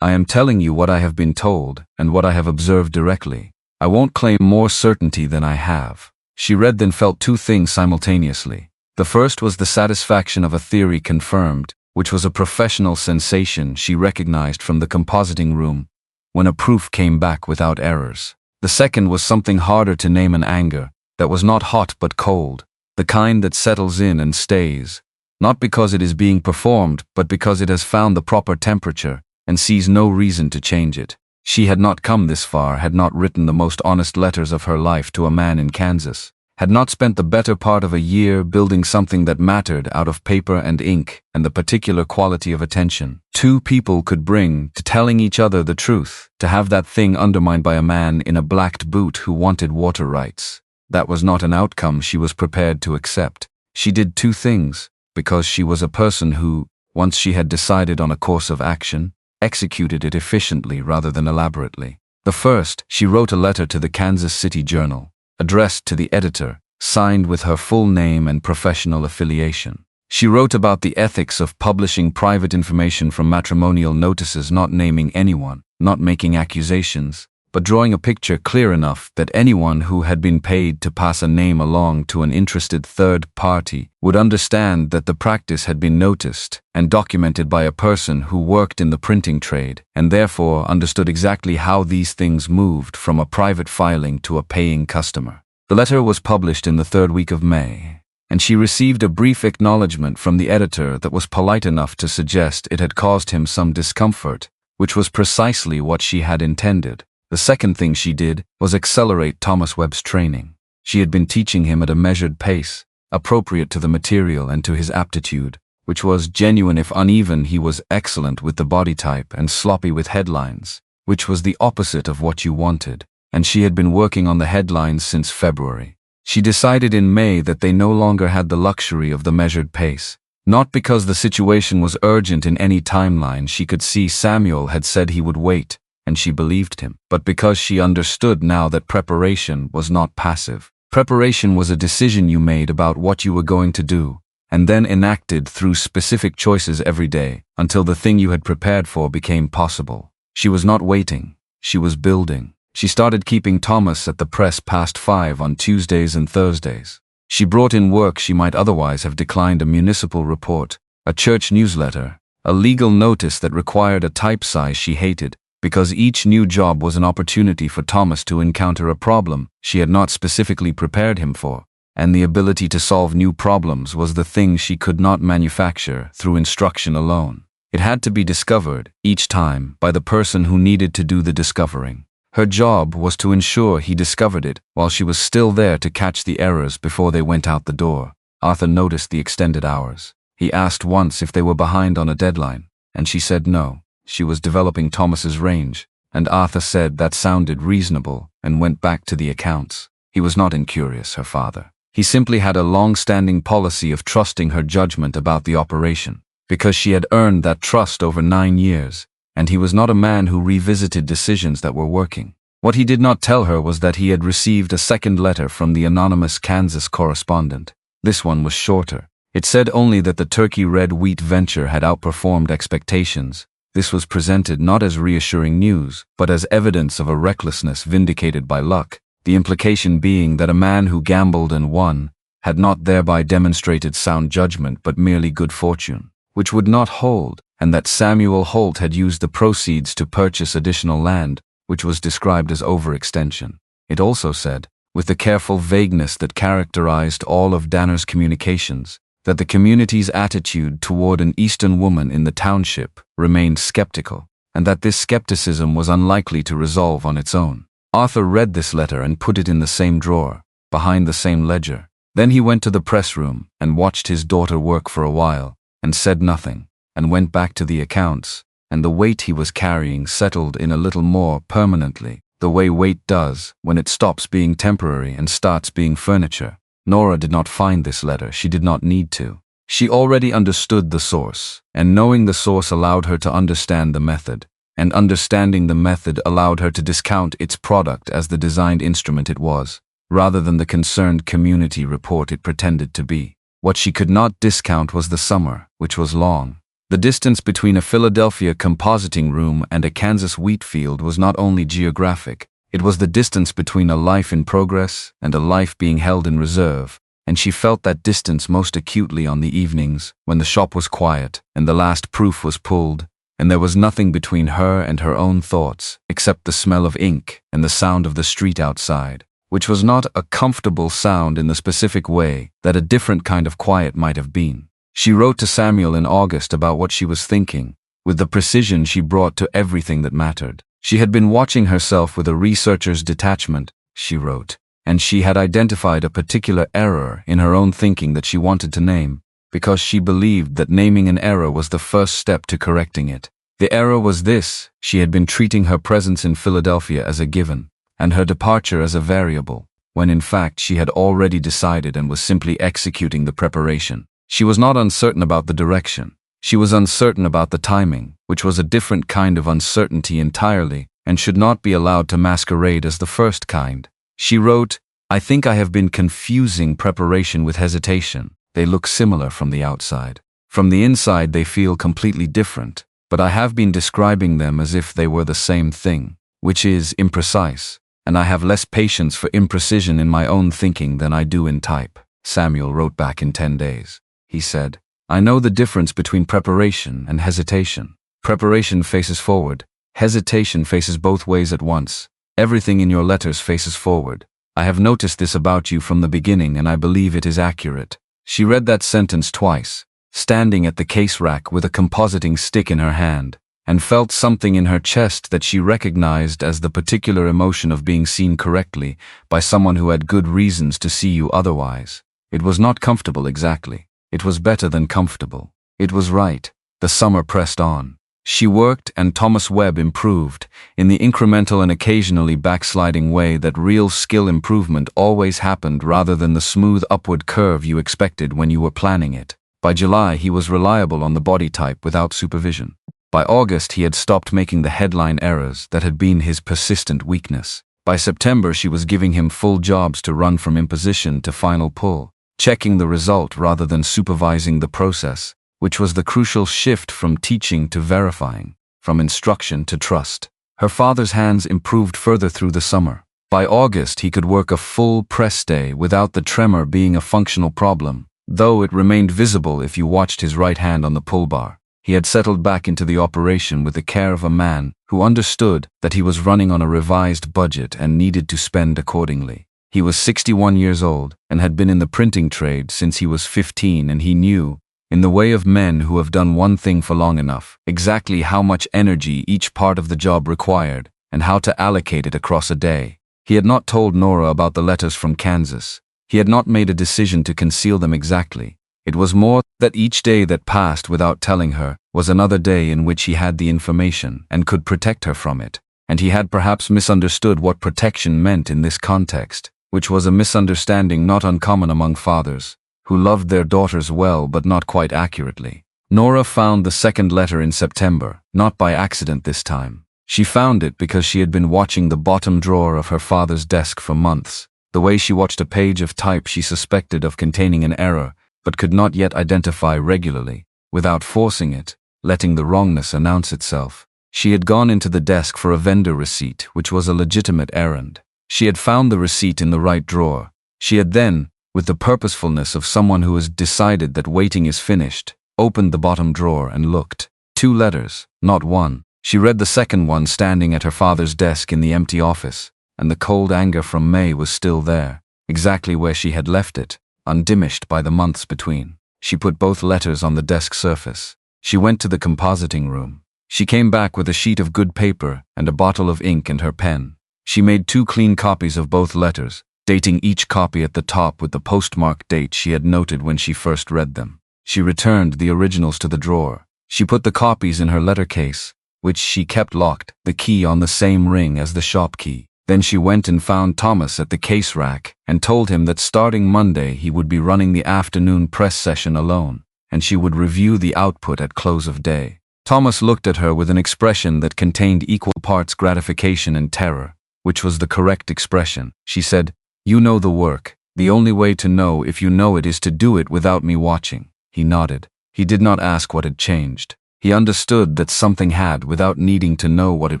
"I am telling you what I have been told and what I have observed directly. I won't claim more certainty than I have." She read then felt two things simultaneously. The first was the satisfaction of a theory confirmed, which was a professional sensation she recognized from the compositing room when a proof came back without errors. The second was something harder to name, an anger that was not hot but cold, the kind that settles in and stays, not because it is being performed, but because it has found the proper temperature and sees no reason to change it. She had not come this far, had not written the most honest letters of her life to a man in Kansas, had not spent the better part of a year building something that mattered out of paper and ink and the particular quality of attention two people could bring to telling each other the truth, to have that thing undermined by a man in a blacked boot who wanted water rights. That was not an outcome she was prepared to accept. She did two things, because she was a person who, once she had decided on a course of action, executed it efficiently rather than elaborately. The first, she wrote a letter to the Kansas City Journal, addressed to the editor, signed with her full name and professional affiliation. She wrote about the ethics of publishing private information from matrimonial notices, not naming anyone, not making accusations, but drawing a picture clear enough that anyone who had been paid to pass a name along to an interested third party would understand that the practice had been noticed and documented by a person who worked in the printing trade and therefore understood exactly how these things moved from a private filing to a paying customer. The letter was published in the 3rd week of May, and she received a brief acknowledgement from the editor that was polite enough to suggest it had caused him some discomfort, which was precisely what she had intended. The second thing she did was accelerate Thomas Webb's training. She had been teaching him at a measured pace, appropriate to the material and to his aptitude, which was genuine if uneven. He was excellent with the body type and sloppy with headlines, which was the opposite of what you wanted, and she had been working on the headlines since February. She decided in May that they no longer had the luxury of the measured pace, not because the situation was urgent in any timeline. She could see Samuel had said he would wait, and she believed him, but because she understood now that preparation was not passive. Preparation was a decision you made about what you were going to do, and then enacted through specific choices every day, until the thing you had prepared for became possible. She was not waiting, she was building. She started keeping Thomas at the press past 5 on Tuesdays and Thursdays. She brought in work she might otherwise have declined: a municipal report, a church newsletter, a legal notice that required a type size she hated, because each new job was an opportunity for Thomas to encounter a problem she had not specifically prepared him for, and the ability to solve new problems was the thing she could not manufacture through instruction alone. It had to be discovered, each time, by the person who needed to do the discovering. Her job was to ensure he discovered it while she was still there to catch the errors before they went out the door. Arthur noticed the extended hours. He asked once if they were behind on a deadline, and she said no. She was developing Thomas's range, and Arthur said that sounded reasonable and went back to the accounts. He was not incurious, her father. He simply had a long-standing policy of trusting her judgment about the operation, because she had earned that trust over 9 years, and he was not a man who revisited decisions that were working. What he did not tell her was that he had received a second letter from the anonymous Kansas correspondent. This one was shorter. It said only that the turkey red wheat venture had outperformed expectations. This was presented not as reassuring news, but as evidence of a recklessness vindicated by luck, the implication being that a man who gambled and won had not thereby demonstrated sound judgment but merely good fortune, which would not hold, and that Samuel Holt had used the proceeds to purchase additional land, which was described as overextension. It also said, with the careful vagueness that characterized all of Danner's communications, that the community's attitude toward an Eastern woman in the township remained skeptical, and that this skepticism was unlikely to resolve on its own. Arthur read this letter and put it in the same drawer, behind the same ledger. Then he went to the press room and watched his daughter work for a while, and said nothing, and went back to the accounts, and the weight he was carrying settled in a little more permanently, the way weight does when it stops being temporary and starts being furniture. Nora did not find this letter. She did not need to. She already understood the source, and knowing the source allowed her to understand the method, and understanding the method allowed her to discount its product as the designed instrument it was, rather than the concerned community report it pretended to be. What she could not discount was the summer, which was long. The distance between a Philadelphia compositing room and a Kansas wheat field was not only geographic, it was the distance between a life in progress and a life being held in reserve, and she felt that distance most acutely on the evenings when the shop was quiet and the last proof was pulled, and there was nothing between her and her own thoughts except the smell of ink and the sound of the street outside, which was not a comfortable sound in the specific way that a different kind of quiet might have been. She wrote to Samuel in August about what she was thinking, with the precision she brought to everything that mattered. She had been watching herself with a researcher's detachment, she wrote, and she had identified a particular error in her own thinking that she wanted to name, because she believed that naming an error was the first step to correcting it. The error was this: she had been treating her presence in Philadelphia as a given, and her departure as a variable, when in fact she had already decided and was simply executing the preparation. She was not uncertain about the direction. She was uncertain about the timing, which was a different kind of uncertainty entirely, and should not be allowed to masquerade as the first kind. She wrote, "I think I have been confusing preparation with hesitation. They look similar from the outside. From the inside they feel completely different, but I have been describing them as if they were the same thing, which is imprecise, and I have less patience for imprecision in my own thinking than I do in type." Samuel wrote back in 10 days. He said, "I know the difference between preparation and hesitation. Preparation faces forward. Hesitation faces both ways at once. Everything in your letters faces forward. I have noticed this about you from the beginning, and I believe it is accurate." She read that sentence twice, standing at the case rack with a compositing stick in her hand, and felt something in her chest that she recognized as the particular emotion of being seen correctly by someone who had good reasons to see you otherwise. It was not comfortable exactly. It was better than comfortable. It was right. The summer pressed on. She worked and Thomas Webb improved, in the incremental and occasionally backsliding way that real skill improvement always happened rather than the smooth upward curve you expected when you were planning it. By July he was reliable on the body type without supervision. By August he had stopped making the headline errors that had been his persistent weakness. By September she was giving him full jobs to run from imposition to final pull, checking the result rather than supervising the process, which was the crucial shift from teaching to verifying, from instruction to trust. Her father's hands improved further through the summer. By August he could work a full press day without the tremor being a functional problem, though it remained visible if you watched his right hand on the pull bar. He had settled back into the operation with the care of a man who understood that he was running on a revised budget and needed to spend accordingly. He was 61 years old and had been in the printing trade since he was 15, and he knew, in the way of men who have done one thing for long enough, exactly how much energy each part of the job required, and how to allocate it across a day. He had not told Nora about the letters from Kansas. He had not made a decision to conceal them exactly. It was more that each day that passed without telling her was another day in which he had the information and could protect her from it. And he had perhaps misunderstood what protection meant in this context, which was a misunderstanding not uncommon among fathers, who loved their daughters well but not quite accurately. Nora found the second letter in September, not by accident this time. She found it because she had been watching the bottom drawer of her father's desk for months. The way she watched a page of type she suspected of containing an error, but could not yet identify regularly, without forcing it, letting the wrongness announce itself. She had gone into the desk for a vendor receipt, which was a legitimate errand. She had found the receipt in the right drawer. She had then, with the purposefulness of someone who has decided that waiting is finished, opened the bottom drawer and looked. 2 letters, not one. She read the second one standing at her father's desk in the empty office, and the cold anger from May was still there, exactly where she had left it, undiminished by the months between. She put both letters on the desk surface. She went to the compositing room. She came back with a sheet of good paper and a bottle of ink and her pen. She made 2 clean copies of both letters, dating each copy at the top with the postmark date she had noted when she first read them. She returned the originals to the drawer. She put the copies in her letter case, which she kept locked, the key on the same ring as the shop key. Then she went and found Thomas at the case rack and told him that starting Monday he would be running the afternoon press session alone, and she would review the output at close of day. Thomas looked at her with an expression that contained equal parts gratification and terror, which was the correct expression. She said, "You know the work. The only way to know if you know it is to do it without me watching." He nodded. He did not ask what had changed. He understood that something had without needing to know what it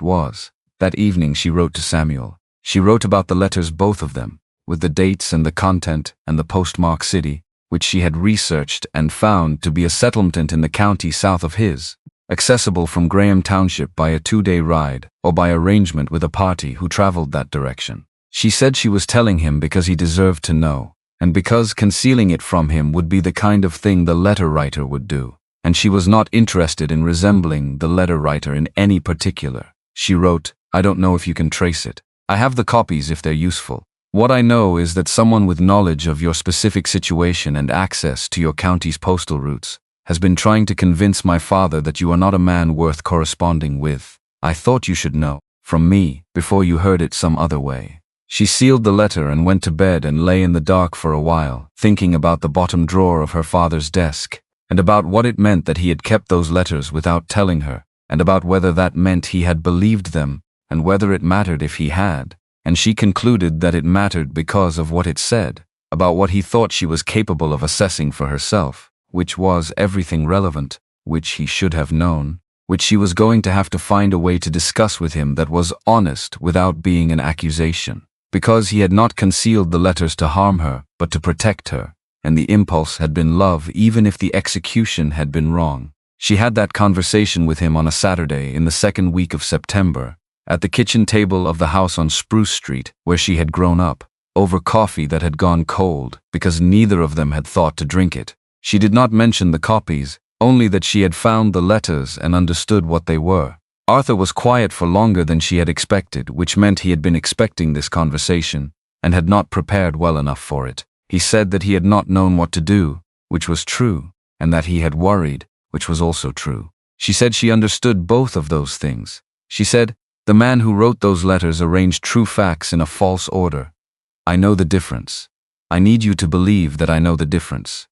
was. That evening she wrote to Samuel. She wrote about the letters, both of them, with the dates and the content and the postmark city, which she had researched and found to be a settlement in the county south of his, accessible from Graham Township by a 2-day ride or by arrangement with a party who traveled that direction. She said she was telling him because he deserved to know, and because concealing it from him would be the kind of thing the letter writer would do, and she was not interested in resembling the letter writer in any particular. She wrote, "I don't know if you can trace it. I have the copies if they're useful. What I know is that someone with knowledge of your specific situation and access to your county's postal routes has been trying to convince my father that you are not a man worth corresponding with. I thought you should know, from me, before you heard it some other way." She sealed the letter and went to bed and lay in the dark for a while, thinking about the bottom drawer of her father's desk, and about what it meant that he had kept those letters without telling her, and about whether that meant he had believed them, and whether it mattered if he had. And she concluded that it mattered because of what it said, about what he thought she was capable of assessing for herself, which was everything relevant, which he should have known, which she was going to have to find a way to discuss with him that was honest without being an accusation. Because he had not concealed the letters to harm her, but to protect her, and the impulse had been love even if the execution had been wrong. She had that conversation with him on a Saturday in the second week of September, at the kitchen table of the house on Spruce Street, where she had grown up, over coffee that had gone cold, because neither of them had thought to drink it. She did not mention the copies, only that she had found the letters and understood what they were. Arthur was quiet for longer than she had expected, which meant he had been expecting this conversation, and had not prepared well enough for it. He said that he had not known what to do, which was true, and that he had worried, which was also true. She said she understood both of those things. She said, "The man who wrote those letters arranged true facts in a false order. I know the difference. I need you to believe that I know the difference."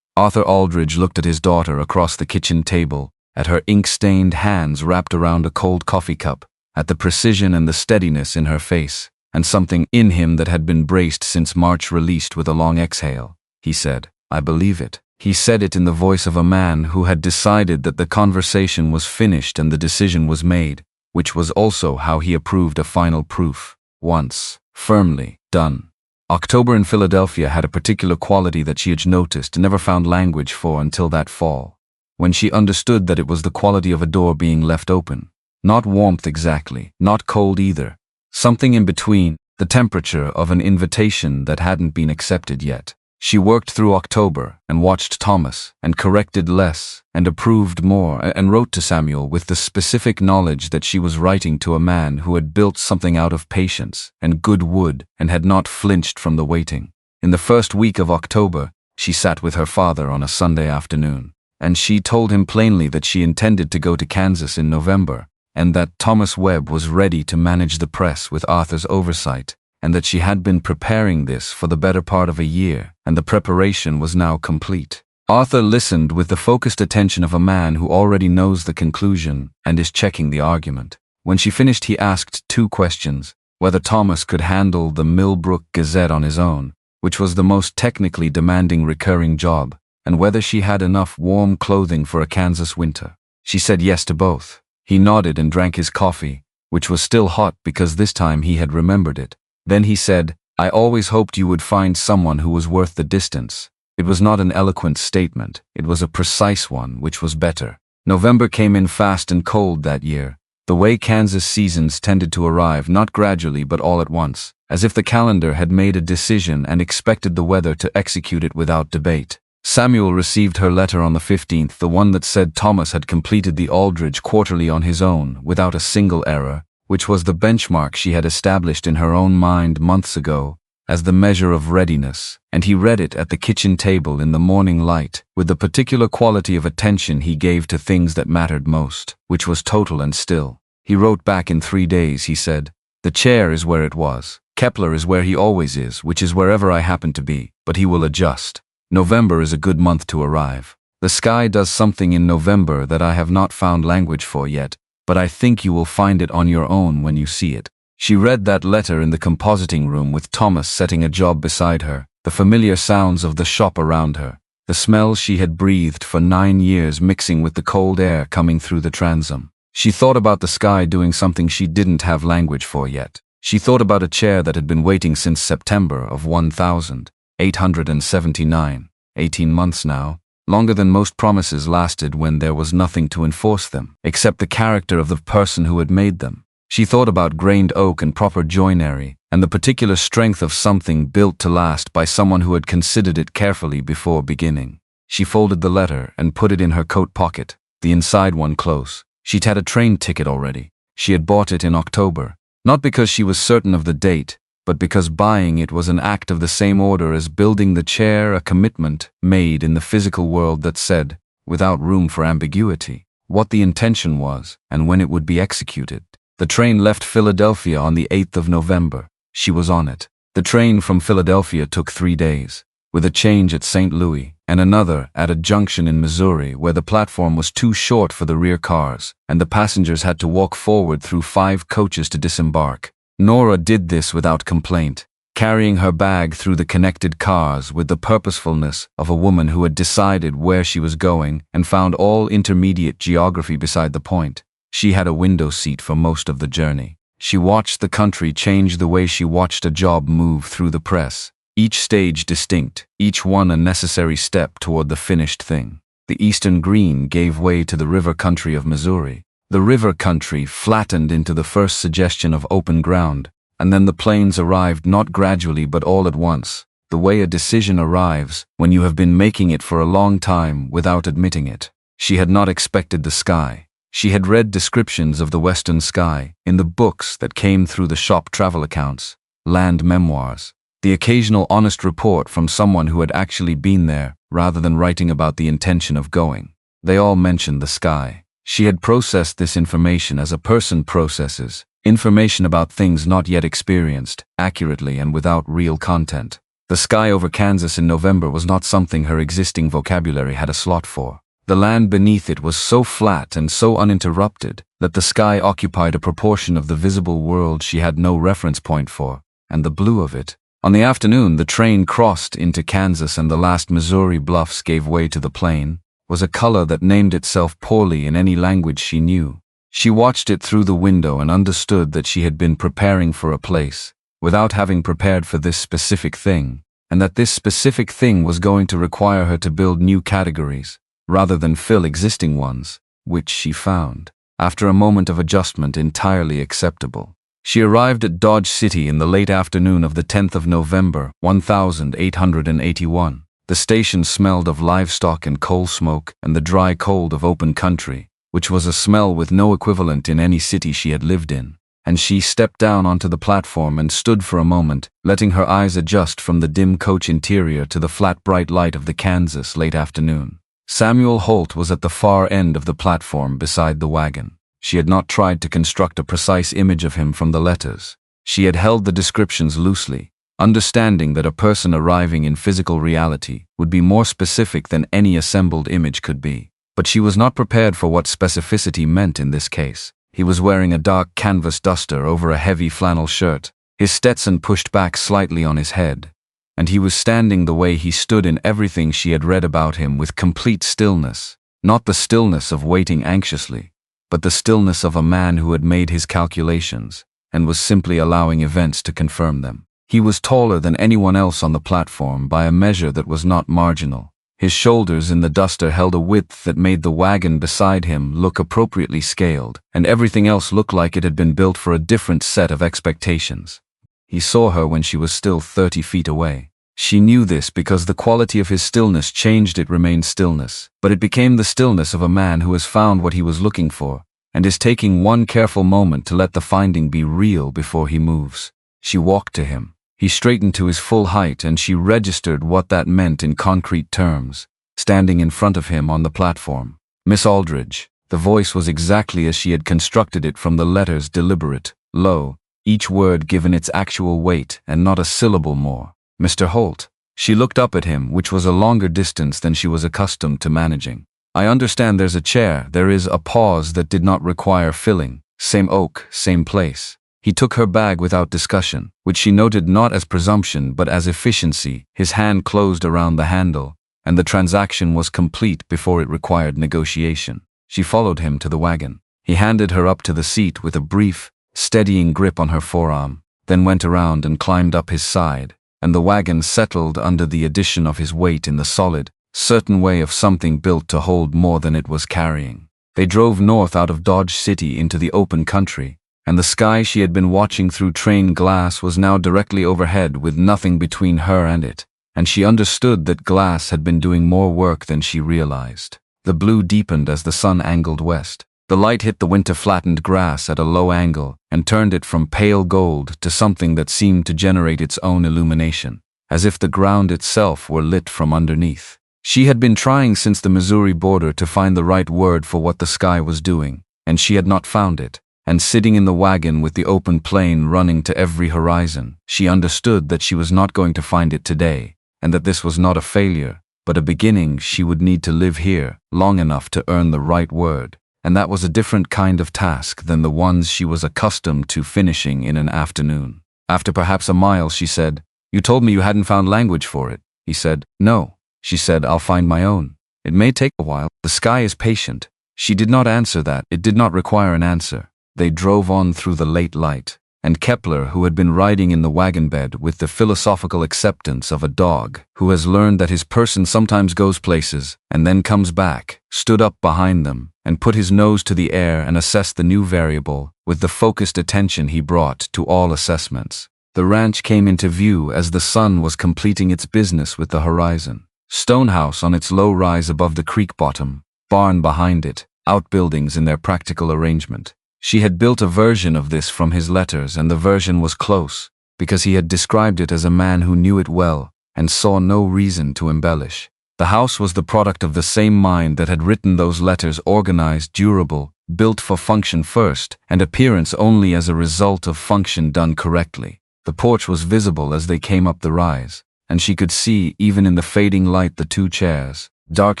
Arthur Aldridge looked at his daughter across the kitchen table, at her ink-stained hands wrapped around a cold coffee cup, at the precision and the steadiness in her face, and something in him that had been braced since March released with a long exhale. He said, "I believe it." He said it in the voice of a man who had decided that the conversation was finished and the decision was made, which was also how he approved a final proof. Once, firmly, done. October in Philadelphia had a particular quality that she had noticed and never found language for until that fall, when she understood that it was the quality of a door being left open. Not warmth exactly, not cold either. Something in between, the temperature of an invitation that hadn't been accepted yet. She worked through October and watched Thomas and corrected less and approved more and wrote to Samuel with the specific knowledge that she was writing to a man who had built something out of patience and good wood and had not flinched from the waiting. In the first week of October, she sat with her father on a Sunday afternoon, and she told him plainly that she intended to go to Kansas in November, and that Thomas Webb was ready to manage the press with Arthur's oversight, and that she had been preparing this for the better part of a year, and the preparation was now complete. Arthur listened with the focused attention of a man who already knows the conclusion and is checking the argument. When she finished, he asked 2 questions: whether Thomas could handle the Millbrook Gazette on his own, which was the most technically demanding recurring job, and whether she had enough warm clothing for a Kansas winter. She said yes to both. He nodded and drank his coffee, which was still hot because this time he had remembered it. Then he said, "I always hoped you would find someone who was worth the distance." It was not an eloquent statement, it was a precise one, which was better. November came in fast and cold that year, the way Kansas seasons tended to arrive, not gradually but all at once, as if the calendar had made a decision and expected the weather to execute it without debate. Samuel received her letter on the 15th, the one that said Thomas had completed the Aldridge quarterly on his own, without a single error, which was the benchmark she had established in her own mind months ago as the measure of readiness, and he read it at the kitchen table in the morning light, with the particular quality of attention he gave to things that mattered most, which was total and still. He wrote back in 3 days. He said, "The chair is where it was. Kepler is where he always is, which is wherever I happen to be, but he will adjust. November is a good month to arrive. The sky does something in November that I have not found language for yet, but I think you will find it on your own when you see it." She read that letter in the compositing room with Thomas setting a job beside her, the familiar sounds of the shop around her, the smells she had breathed for 9 years mixing with the cold air coming through the transom. She thought about the sky doing something she didn't have language for yet. She thought about a chair that had been waiting since September of 1879, 18 months now, longer than most promises lasted when there was nothing to enforce them, except the character of the person who had made them. She thought about grained oak and proper joinery, and the particular strength of something built to last by someone who had considered it carefully before beginning. She folded the letter and put it in her coat pocket, the inside one close. She'd had a train ticket already. She had bought it in October, not because she was certain of the date, but because buying it was an act of the same order as building the chair, a commitment made in the physical world that said, without room for ambiguity, what the intention was and when it would be executed. The train left Philadelphia on the 8th of November. She was on it. The train from Philadelphia took 3 days, with a change at St. Louis and another at a junction in Missouri where the platform was too short for the rear cars, and the passengers had to walk forward through 5 coaches to disembark. Nora did this without complaint, carrying her bag through the connected cars with the purposefulness of a woman who had decided where she was going and found all intermediate geography beside the point. She had a window seat for most of the journey. She watched the country change the way she watched a job move through the press, each stage distinct, each one a necessary step toward the finished thing. The eastern green gave way to the river country of Missouri. The river country flattened into the first suggestion of open ground, and then the plains arrived not gradually but all at once, the way a decision arrives when you have been making it for a long time without admitting it. She had not expected the sky. She had read descriptions of the western sky in the books that came through the shop travel accounts, land memoirs, the occasional honest report from someone who had actually been there rather than writing about the intention of going. They all mentioned the sky. She had processed this information as a person processes information about things not yet experienced, accurately and without real content. The sky over Kansas in November was not something her existing vocabulary had a slot for. The land beneath it was so flat and so uninterrupted that the sky occupied a proportion of the visible world she had no reference point for, and the blue of it. On the afternoon the train crossed into Kansas and the last Missouri bluffs gave way to the plain, was a color that named itself poorly in any language she knew. She watched it through the window and understood that she had been preparing for a place, without having prepared for this specific thing, and that this specific thing was going to require her to build new categories, rather than fill existing ones, which she found, after a moment of adjustment, entirely acceptable. She arrived at Dodge City in the late afternoon of the 10th of November, 1881. The station smelled of livestock and coal smoke and the dry cold of open country, which was a smell with no equivalent in any city she had lived in. And she stepped down onto the platform and stood for a moment, letting her eyes adjust from the dim coach interior to the flat bright light of the Kansas late afternoon. Samuel Holt was at the far end of the platform beside the wagon. She had not tried to construct a precise image of him from the letters. She had held the descriptions loosely, understanding that a person arriving in physical reality would be more specific than any assembled image could be. But she was not prepared for what specificity meant in this case. He was wearing a dark canvas duster over a heavy flannel shirt, his Stetson pushed back slightly on his head, and he was standing the way he stood in everything she had read about him, with complete stillness, not the stillness of waiting anxiously, but the stillness of a man who had made his calculations and was simply allowing events to confirm them. He was taller than anyone else on the platform by a measure that was not marginal. His shoulders in the duster held a width that made the wagon beside him look appropriately scaled, and everything else looked like it had been built for a different set of expectations. He saw her when she was still 30 feet away. She knew this because the quality of his stillness changed. It remained stillness, but it became the stillness of a man who has found what he was looking for, and is taking one careful moment to let the finding be real before he moves. She walked to him. He straightened to his full height, and she registered what that meant in concrete terms, standing in front of him on the platform. Miss Aldridge. The voice was exactly as she had constructed it from the letters, deliberate, low, each word given its actual weight and not a syllable more. Mr. Holt. She looked up at him, which was a longer distance than she was accustomed to managing. I understand there's a chair. There is a pause that did not require filling. Same oak, same place. He took her bag without discussion, which she noted not as presumption but as efficiency. His hand closed around the handle, and the transaction was complete before it required negotiation. She followed him to the wagon. He handed her up to the seat with a brief, steadying grip on her forearm, then went around and climbed up his side, and the wagon settled under the addition of his weight in the solid, certain way of something built to hold more than it was carrying. They drove north out of Dodge City into the open country, and the sky she had been watching through train glass was now directly overhead with nothing between her and it, and she understood that glass had been doing more work than she realized. The blue deepened as the sun angled west. The light hit the winter-flattened grass at a low angle and turned it from pale gold to something that seemed to generate its own illumination, as if the ground itself were lit from underneath. She had been trying since the Missouri border to find the right word for what the sky was doing, and she had not found it. And sitting in the wagon with the open plain running to every horizon, she understood that she was not going to find it today, and that this was not a failure, but a beginning. She would need to live here long enough to earn the right word, and that was a different kind of task than the ones she was accustomed to finishing in an afternoon. After perhaps a mile, she said, "You told me you hadn't found language for it." He said, "No." She said, "I'll find my own. It may take a while. The sky is patient." She did not answer that. It did not require an answer. They drove on through the late light, and Kepler, who had been riding in the wagon bed with the philosophical acceptance of a dog who has learned that his person sometimes goes places and then comes back, stood up behind them and put his nose to the air and assessed the new variable with the focused attention he brought to all assessments. The ranch came into view as the sun was completing its business with the horizon. Stonehouse on its low rise above the creek bottom, barn behind it, outbuildings in their practical arrangement. She had built a version of this from his letters, and the version was close, because he had described it as a man who knew it well and saw no reason to embellish. The house was the product of the same mind that had written those letters, organized, durable, built for function first, and appearance only as a result of function done correctly. The porch was visible as they came up the rise, and she could see, even in the fading light, the two chairs, dark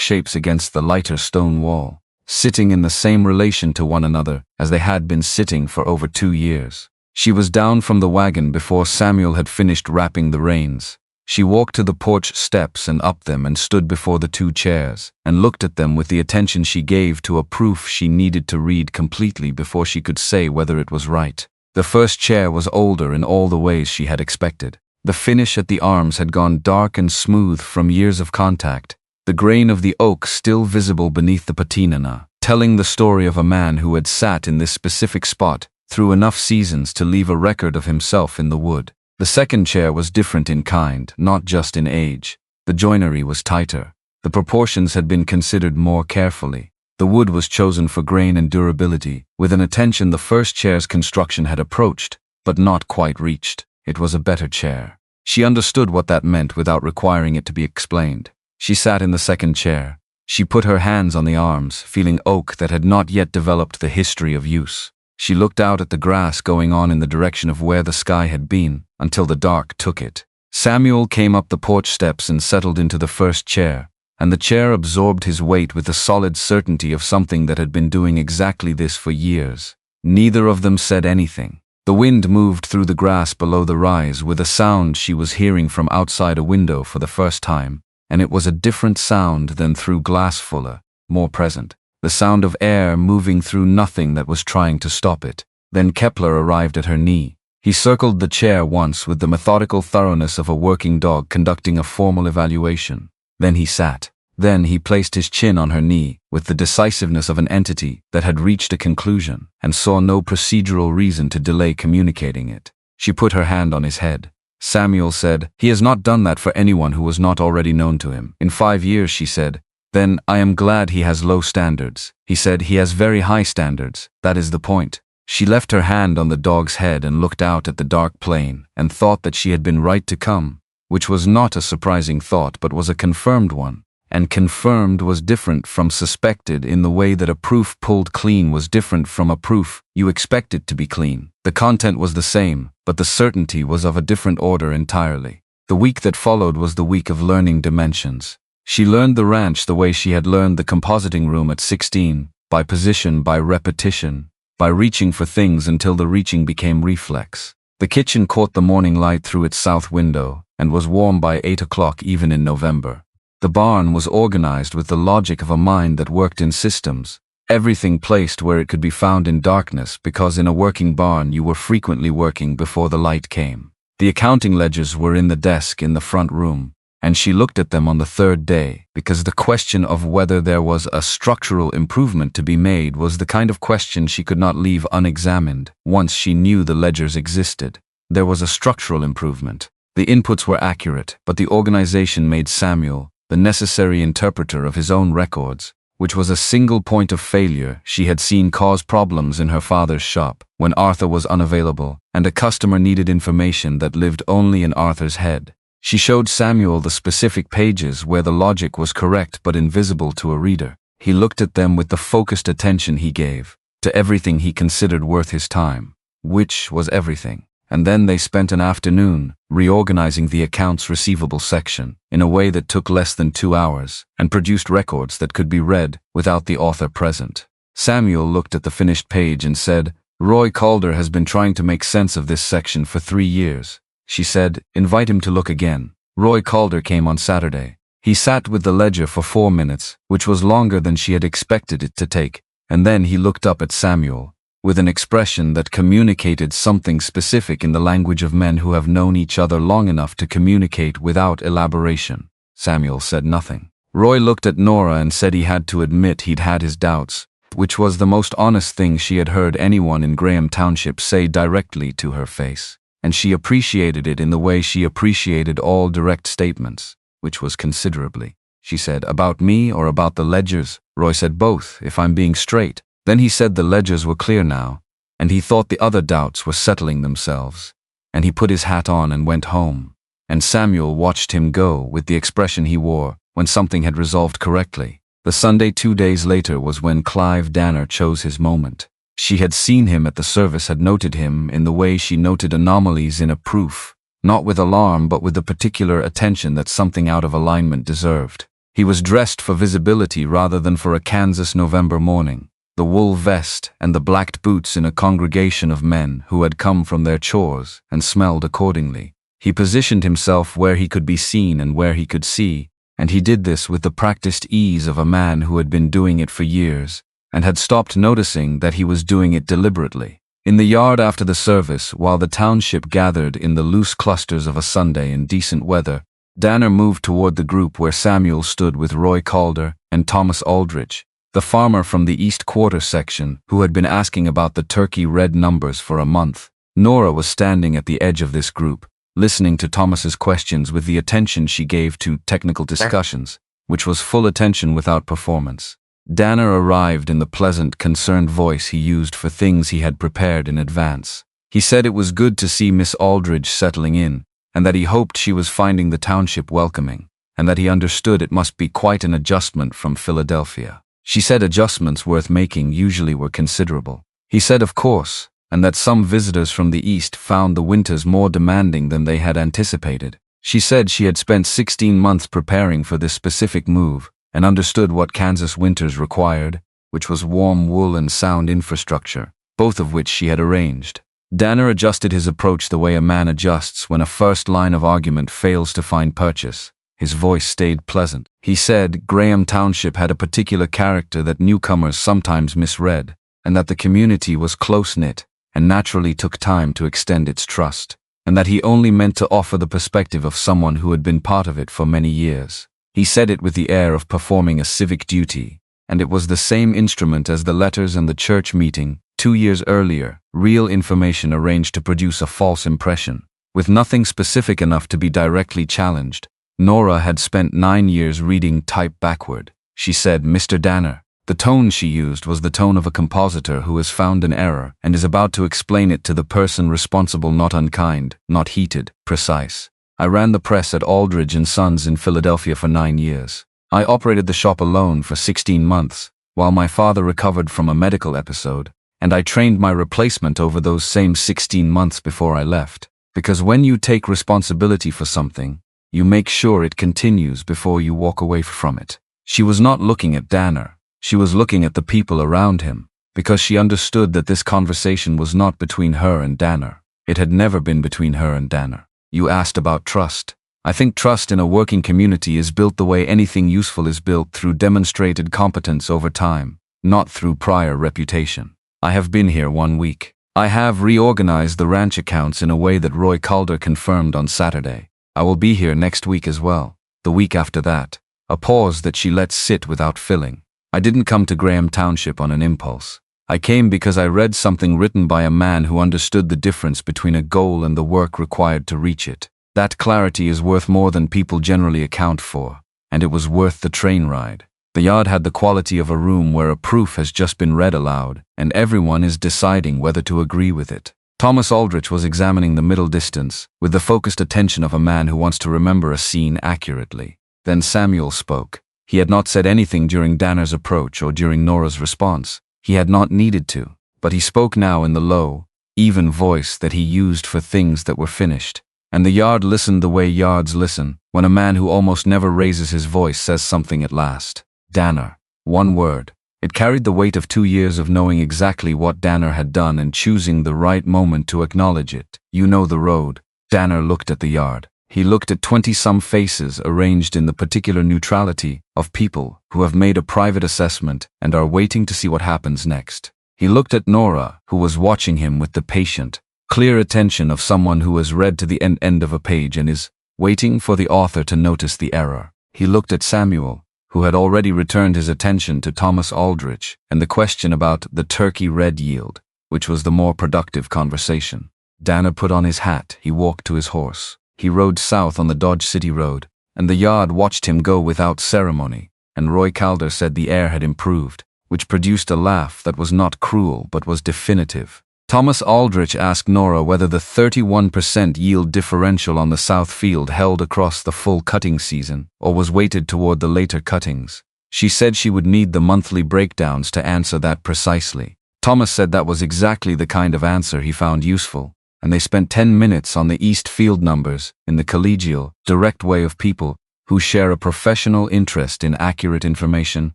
shapes against the lighter stone wall, sitting in the same relation to one another as they had been sitting for over 2 years. She was down from the wagon before Samuel had finished wrapping the reins. She walked to the porch steps and up them and stood before the two chairs and looked at them with the attention she gave to a proof she needed to read completely before she could say whether it was right. The first chair was older in all the ways she had expected. The finish at the arms had gone dark and smooth from years of contact, the grain of the oak still visible beneath the patina, telling the story of a man who had sat in this specific spot through enough seasons to leave a record of himself in the wood. The second chair was different in kind, not just in age. The joinery was tighter. The proportions had been considered more carefully. The wood was chosen for grain and durability, with an attention the first chair's construction had approached, but not quite reached. It was a better chair. She understood what that meant without requiring it to be explained. She sat in the second chair. She put her hands on the arms, feeling oak that had not yet developed the history of use. She looked out at the grass going on in the direction of where the sky had been, until the dark took it. Samuel came up the porch steps and settled into the first chair, and the chair absorbed his weight with the solid certainty of something that had been doing exactly this for years. Neither of them said anything. The wind moved through the grass below the rise with a sound she was hearing from outside a window for the first time, and it was a different sound than through glass, fuller, more present. The sound of air moving through nothing that was trying to stop it. Then Kepler arrived at her knee. He circled the chair once with the methodical thoroughness of a working dog conducting a formal evaluation. Then he sat. Then he placed his chin on her knee with the decisiveness of an entity that had reached a conclusion and saw no procedural reason to delay communicating it. She put her hand on his head. Samuel said, "He has not done that for anyone who was not already known to him. In 5 years," she said. "Then I am glad he has low standards." He said, "He has very high standards. That is the point." She left her hand on the dog's head and looked out at the dark plain and thought that she had been right to come, which was not a surprising thought but was a confirmed one. And confirmed was different from suspected in the way that a proof pulled clean was different from a proof you expected to be clean. The content was the same, but the certainty was of a different order entirely. The week that followed was the week of learning dimensions. She learned the ranch the way she had learned the compositing room at 16, by position, by repetition, by reaching for things until the reaching became reflex. The kitchen caught the morning light through its south window and was warm by 8 o'clock even in November. The barn was organized with the logic of a mind that worked in systems, everything placed where it could be found in darkness, because in a working barn you were frequently working before the light came. The accounting ledgers were in the desk in the front room, and she looked at them on the third day, because the question of whether there was a structural improvement to be made was the kind of question she could not leave unexamined once she knew the ledgers existed. There was a structural improvement. The inputs were accurate, but the organization made Samuel the necessary interpreter of his own records, which was a single point of failure she had seen cause problems in her father's shop when Arthur was unavailable and a customer needed information that lived only in Arthur's head. She showed Samuel the specific pages where the logic was correct but invisible to a reader. He looked at them with the focused attention he gave to everything he considered worth his time, which was everything. And then they spent an afternoon reorganizing the accounts receivable section in a way that took less than 2 hours and produced records that could be read without the author present. Samuel looked at the finished page and said, "Roy Calder has been trying to make sense of this section for 3 years. She said, "Invite him to look again." Roy Calder came on Saturday. He sat with the ledger for 4 minutes, which was longer than she had expected it to take, and then he looked up at Samuel with an expression that communicated something specific in the language of men who have known each other long enough to communicate without elaboration. Samuel said nothing. Roy looked at Nora and said he had to admit he'd had his doubts, which was the most honest thing she had heard anyone in Graham Township say directly to her face, and she appreciated it in the way she appreciated all direct statements, which was considerably. She said, "About me or about the ledgers?" Roy said, "Both, if I'm being straight." Then he said the ledgers were clear now, and he thought the other doubts were settling themselves, and he put his hat on and went home. And Samuel watched him go with the expression he wore when something had resolved correctly. The Sunday 2 days later was when Clive Danner chose his moment. She had seen him at the service, had noted him in the way she noted anomalies in a proof, not with alarm but with the particular attention that something out of alignment deserved. He was dressed for visibility rather than for a Kansas November morning. The wool vest and the blacked boots in a congregation of men who had come from their chores and smelled accordingly. He positioned himself where he could be seen and where he could see, and he did this with the practiced ease of a man who had been doing it for years and had stopped noticing that he was doing it deliberately. In the yard after the service, while the township gathered in the loose clusters of a Sunday in decent weather, Danner moved toward the group where Samuel stood with Roy Calder and Thomas Aldridge. the farmer from the East Quarter section who had been asking about the turkey red numbers for a month. Nora was standing at the edge of this group, listening to Thomas's questions with the attention she gave to technical discussions, which was full attention without performance. Danner arrived in the pleasant, concerned voice he used for things he had prepared in advance. He said it was good to see Miss Aldridge settling in, and that he hoped she was finding the township welcoming, and that he understood it must be quite an adjustment from Philadelphia. She said adjustments worth making usually were considerable. He said of course, and that some visitors from the East found the winters more demanding than they had anticipated. She said she had spent 16 months preparing for this specific move, and understood what Kansas winters required, which was warm wool and sound infrastructure, both of which she had arranged. Danner adjusted his approach the way a man adjusts when a first line of argument fails to find purchase. His voice stayed pleasant. He said Graham Township had a particular character that newcomers sometimes misread, and that the community was close-knit and naturally took time to extend its trust, and that he only meant to offer the perspective of someone who had been part of it for many years. He said it with the air of performing a civic duty, and it was the same instrument as the letters and the church meeting 2 years earlier, real information arranged to produce a false impression, with nothing specific enough to be directly challenged. Nora had spent 9 years reading type backward. She said, Mr. Danner. The tone she used was the tone of a compositor who has found an error and is about to explain it to the person responsible, not unkind, not heated, precise. I ran the press at Aldridge & Sons in Philadelphia for 9 years. I operated the shop alone for 16 months, while my father recovered from a medical episode, and I trained my replacement over those same 16 months before I left. Because when you take responsibility for something, you make sure it continues before you walk away from it. She was not looking at Danner. She was looking at the people around him, because she understood that this conversation was not between her and Danner. It had never been between her and Danner. You asked about trust. I think trust in a working community is built the way anything useful is built, through demonstrated competence over time, not through prior reputation. I have been here 1 week. I have reorganized the ranch accounts in a way that Roy Calder confirmed on Saturday. I will be here next week as well, the week after that. A pause that she let sit without filling. I didn't come to Graham Township on an impulse. I came because I read something written by a man who understood the difference between a goal and the work required to reach it. That clarity is worth more than people generally account for, and it was worth the train ride. The yard had the quality of a room where a proof has just been read aloud, and everyone is deciding whether to agree with it. Thomas Aldrich was examining the middle distance, with the focused attention of a man who wants to remember a scene accurately. Then Samuel spoke. He had not said anything during Danner's approach or during Nora's response. He had not needed to, but he spoke now in the low, even voice that he used for things that were finished. And the yard listened the way yards listen, when a man who almost never raises his voice says something at last. Danner. 1 word. It carried the weight of 2 years of knowing exactly what Danner had done and choosing the right moment to acknowledge it. You know the road. Danner looked at the yard. He looked at 20-some faces arranged in the particular neutrality of people who have made a private assessment and are waiting to see what happens next. He looked at Nora, who was watching him with the patient, clear attention of someone who has read to the end of a page and is waiting for the author to notice the error. He looked at Samuel, who had already returned his attention to Thomas Aldrich and the question about the turkey red yield, which was the more productive conversation. Danner put on his hat. He walked to his horse. He rode south on the Dodge City Road, and the yard watched him go without ceremony, and Roy Calder said the air had improved, which produced a laugh that was not cruel but was definitive. Thomas Aldrich asked Nora whether the 31% yield differential on the south field held across the full cutting season, or was weighted toward the later cuttings. She said she would need the monthly breakdowns to answer that precisely. Thomas said that was exactly the kind of answer he found useful, and they spent 10 minutes on the east field numbers in the collegial, direct way of people who share a professional interest in accurate information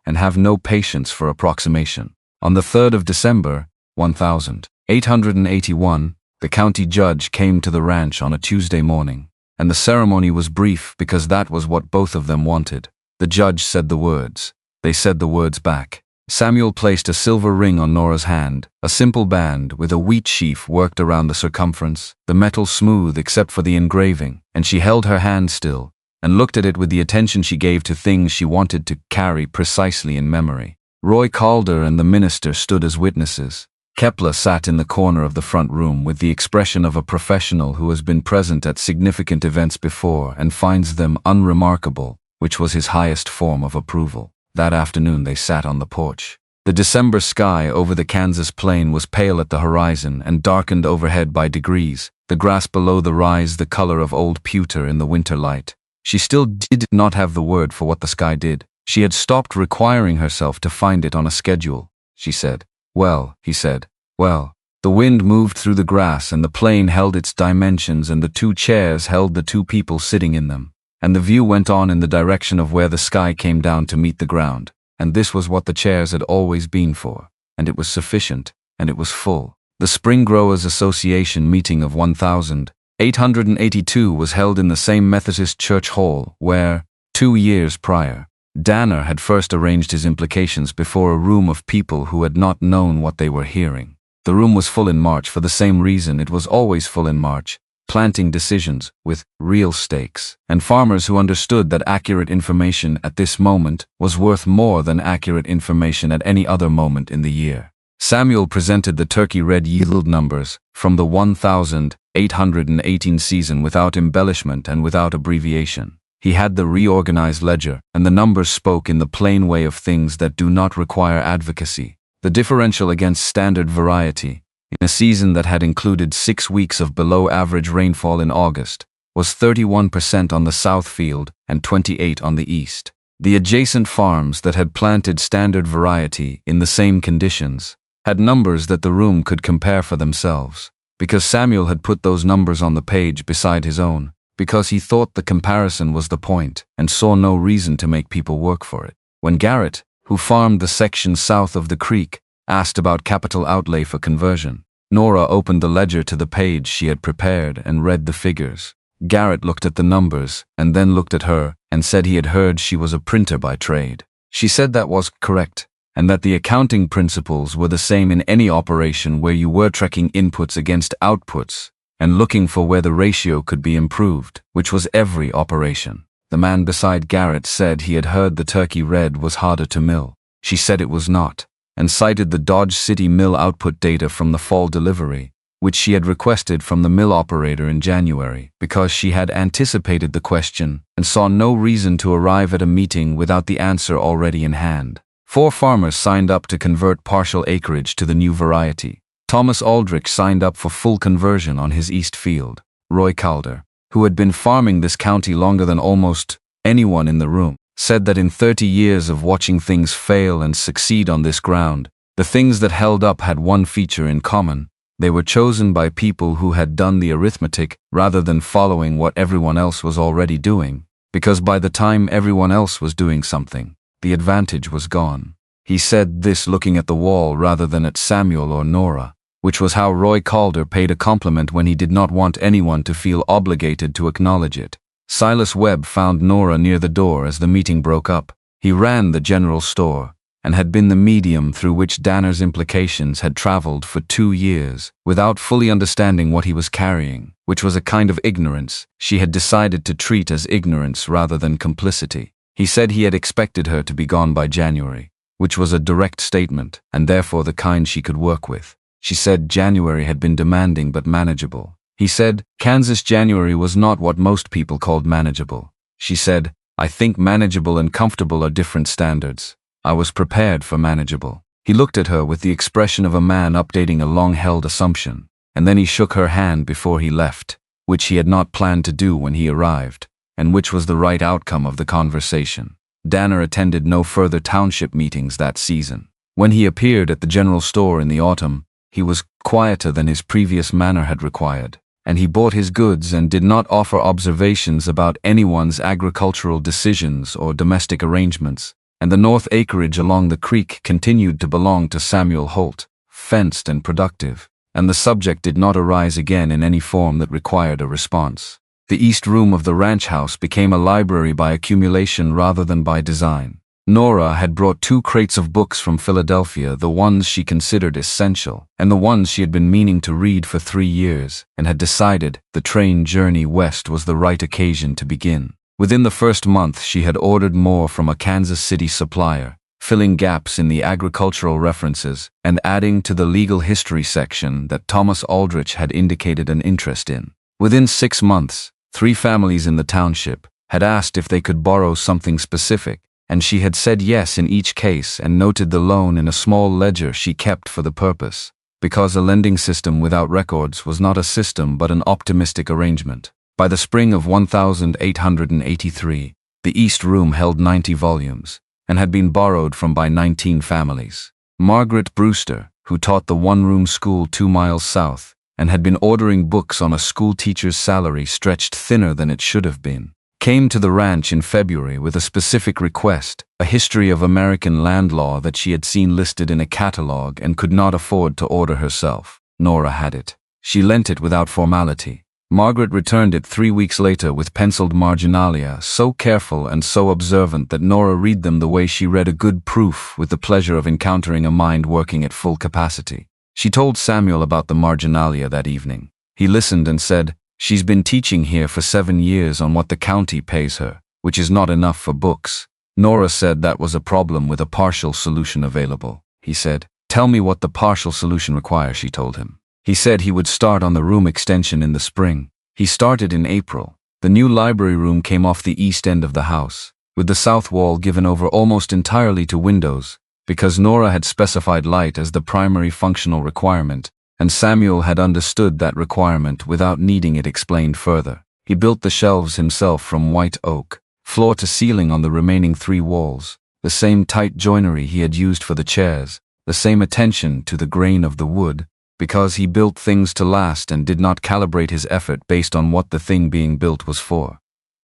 and have no patience for approximation. On the 3rd of December, 1881, the county judge came to the ranch on a Tuesday morning, and the ceremony was brief because that was what both of them wanted. The judge said the words. They said the words back. Samuel placed a silver ring on Nora's hand, a simple band with a wheat sheaf worked around the circumference, the metal smooth except for the engraving, and she held her hand still and looked at it with the attention she gave to things she wanted to carry precisely in memory. Roy Calder and the minister stood as witnesses. Kepler sat in the corner of the front room with the expression of a professional who has been present at significant events before and finds them unremarkable, which was his highest form of approval. That afternoon they sat on the porch. The December sky over the Kansas plain was pale at the horizon and darkened overhead by degrees, the grass below the rise the color of old pewter in the winter light. She still did not have the word for what the sky did. She had stopped requiring herself to find it on a schedule. She said, "Well," he said, "well." The wind moved through the grass and the plain held its dimensions and the two chairs held the two people sitting in them. And the view went on in the direction of where the sky came down to meet the ground. And this was what the chairs had always been for. And it was sufficient, and it was full. The Spring Growers Association meeting of 1882 was held in the same Methodist church hall where, 2 years prior, Danner had first arranged his implications before a room of people who had not known what they were hearing. The room was full in March for the same reason it was always full in March, planting decisions with real stakes, and farmers who understood that accurate information at this moment was worth more than accurate information at any other moment in the year. Samuel presented the turkey red yield numbers from the 1818 season without embellishment and without abbreviation. He had the reorganized ledger, and the numbers spoke in the plain way of things that do not require advocacy. The differential against standard variety, in a season that had included 6 weeks of below-average rainfall in August, was 31% on the south field and 28% on the east. The adjacent farms that had planted standard variety in the same conditions had numbers that the room could compare for themselves, because Samuel had put those numbers on the page beside his own, because he thought the comparison was the point and saw no reason to make people work for it. When Garrett, who farmed the section south of the creek, asked about capital outlay for conversion, Nora opened the ledger to the page she had prepared and read the figures. Garrett looked at the numbers and then looked at her and said he had heard she was a printer by trade. She said that was correct, and that the accounting principles were the same in any operation where you were tracking inputs against outputs and looking for where the ratio could be improved, which was every operation. The man beside Garrett said he had heard the turkey red was harder to mill. She said it was not, and cited the Dodge City mill output data from the fall delivery, which she had requested from the mill operator in January, because she had anticipated the question and saw no reason to arrive at a meeting without the answer already in hand. 4 farmers signed up to convert partial acreage to the new variety. Thomas Aldrich signed up for full conversion on his east field. Roy Calder, who had been farming this county longer than almost anyone in the room, said that in 30 years of watching things fail and succeed on this ground, the things that held up had one feature in common. They were chosen by people who had done the arithmetic rather than following what everyone else was already doing, because by the time everyone else was doing something, the advantage was gone. He said this looking at the wall rather than at Samuel or Nora, which was how Roy Calder paid a compliment when he did not want anyone to feel obligated to acknowledge it. Silas Webb found Nora near the door as the meeting broke up. He ran the general store and had been the medium through which Danner's implications had traveled for 2 years without fully understanding what he was carrying, which was a kind of ignorance she had decided to treat as ignorance rather than complicity. He said he had expected her to be gone by January, which was a direct statement and therefore the kind she could work with. She said January had been demanding but manageable. He said Kansas January was not what most people called manageable. She said, "I think manageable and comfortable are different standards. I was prepared for manageable." He looked at her with the expression of a man updating a long-held assumption, and then he shook her hand before he left, which he had not planned to do when he arrived, and which was the right outcome of the conversation. Danner attended no further township meetings that season. When he appeared at the general store in the autumn, he was quieter than his previous manner had required, and he bought his goods and did not offer observations about anyone's agricultural decisions or domestic arrangements, and the north acreage along the creek continued to belong to Samuel Holt, fenced and productive, and the subject did not arise again in any form that required a response. The east room of the ranch house became a library by accumulation rather than by design. Nora had brought 2 crates of books from Philadelphia, the ones she considered essential, and the ones she had been meaning to read for 3 years, and had decided the train journey west was the right occasion to begin. Within the first month she had ordered more from a Kansas City supplier, filling gaps in the agricultural references and adding to the legal history section that Thomas Aldrich had indicated an interest in. Within 6 months, 3 families in the township had asked if they could borrow something specific, and she had said yes in each case and noted the loan in a small ledger she kept for the purpose, because a lending system without records was not a system but an optimistic arrangement. By the spring of 1883, the East Room held 90 volumes, and had been borrowed from by 19 families. Margaret Brewster, who taught the one-room school 2 miles south, and had been ordering books on a school teacher's salary stretched thinner than it should have been, came to the ranch in February with a specific request, a history of American land law that she had seen listed in a catalog and could not afford to order herself. Nora had it. She lent it without formality. Margaret returned it 3 weeks later with penciled marginalia, so careful and so observant that Nora read them the way she read a good proof, with the pleasure of encountering a mind working at full capacity. She told Samuel about the marginalia that evening. He listened and said, "She's been teaching here for 7 years on what the county pays her, which is not enough for books." Nora said that was a problem with a partial solution available. He said, "Tell me what the partial solution requires," she told him. He said he would start on the room extension in the spring. He started in April. The new library room came off the east end of the house, with the south wall given over almost entirely to windows, because Nora had specified light as the primary functional requirement, and Samuel had understood that requirement without needing it explained further. He built the shelves himself from white oak, floor to ceiling on the remaining 3 walls, the same tight joinery he had used for the chairs, the same attention to the grain of the wood, because he built things to last and did not calibrate his effort based on what the thing being built was for.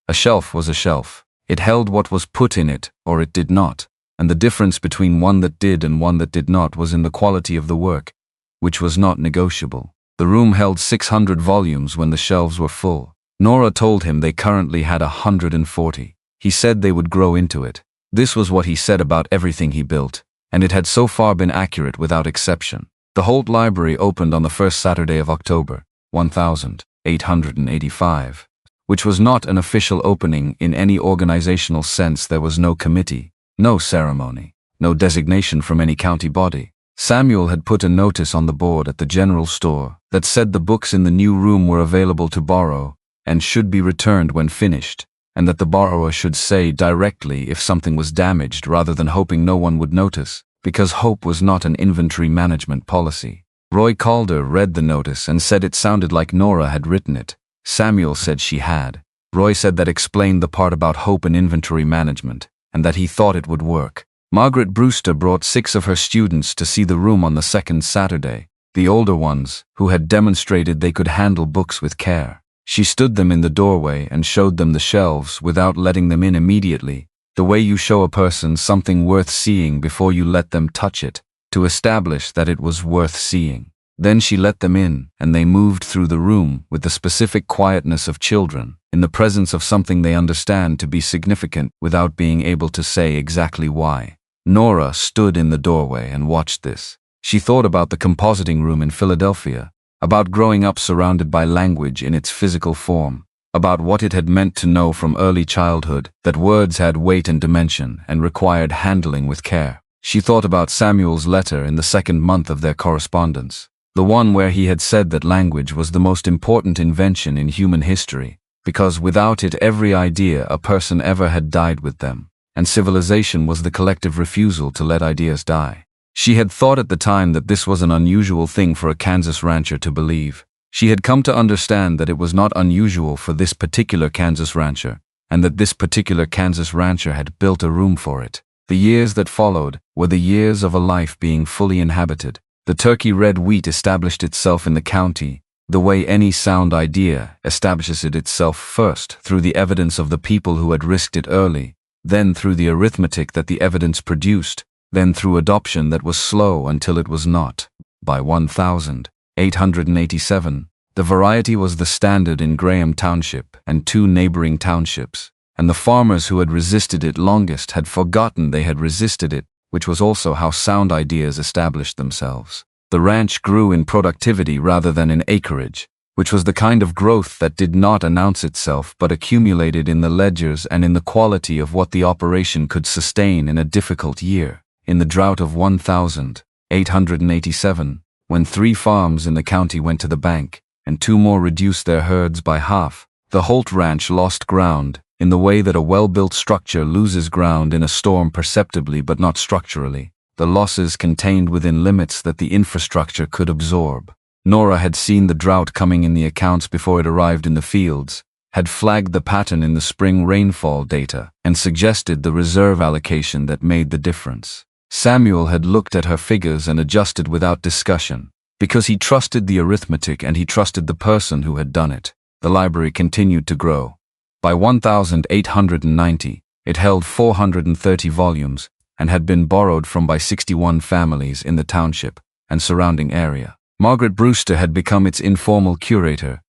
A shelf was a shelf. It held what was put in it, or it did not, and the difference between one that did and one that did not was in the quality of the work, which was not negotiable. The room held 600 volumes when the shelves were full. Nora told him they currently had 140. He said they would grow into it. This was what he said about everything he built, and it had so far been accurate without exception. The Holt Library opened on the first Saturday of October, 1885, which was not an official opening in any organizational sense. There was no committee, no ceremony, no designation from any county body. Samuel had put a notice on the board at the general store that said the books in the new room were available to borrow and should be returned when finished, and that the borrower should say directly if something was damaged rather than hoping no one would notice, because hope was not an inventory management policy. Roy Calder read the notice and said it sounded like Nora had written it. Samuel said she had. Roy said that explained the part about hope and inventory management, and that he thought it would work. Margaret Brewster brought 6 of her students to see the room on the second Saturday, the older ones, who had demonstrated they could handle books with care. She stood them in the doorway and showed them the shelves without letting them in immediately, the way you show a person something worth seeing before you let them touch it, to establish that it was worth seeing. Then she let them in, and they moved through the room with the specific quietness of children, in the presence of something they understand to be significant without being able to say exactly why. Nora stood in the doorway and watched this. She thought about the compositing room in Philadelphia, about growing up surrounded by language in its physical form, about what it had meant to know from early childhood that words had weight and dimension and required handling with care. She thought about Samuel's letter in the 2nd month of their correspondence, the one where he had said that language was the most important invention in human history, because without it every idea a person ever had died with them, and civilization was the collective refusal to let ideas die. She had thought at the time that this was an unusual thing for a Kansas rancher to believe. She had come to understand that it was not unusual for this particular Kansas rancher, and that this particular Kansas rancher had built a room for it. The years that followed were the years of a life being fully inhabited. The turkey red wheat established itself in the county, the way any sound idea establishes it itself, first through the evidence of the people who had risked it early, then through the arithmetic that the evidence produced, then through adoption that was slow until it was not. By 1887, the variety was the standard in Graham Township and 2 neighboring townships, and the farmers who had resisted it longest had forgotten they had resisted it, which was also how sound ideas established themselves. The ranch grew in productivity rather than in acreage, which was the kind of growth that did not announce itself but accumulated in the ledgers and in the quality of what the operation could sustain in a difficult year. in the drought of 1887, when 3 farms in the county went to the bank, and 2 more reduced their herds by half. The Holt Ranch lost ground, in the way that a well-built structure loses ground in a storm perceptibly but not structurally. The losses contained within limits that the infrastructure could absorb. Nora had seen the drought coming in the accounts before it arrived in the fields, had flagged the pattern in the spring rainfall data, and suggested the reserve allocation that made the difference. Samuel had looked at her figures and adjusted without discussion, because he trusted the arithmetic and he trusted the person who had done it. The library continued to grow. By 1890, it held 430 volumes and had been borrowed from by 61 families in the township and surrounding area. Margaret Brewster had become its informal curator,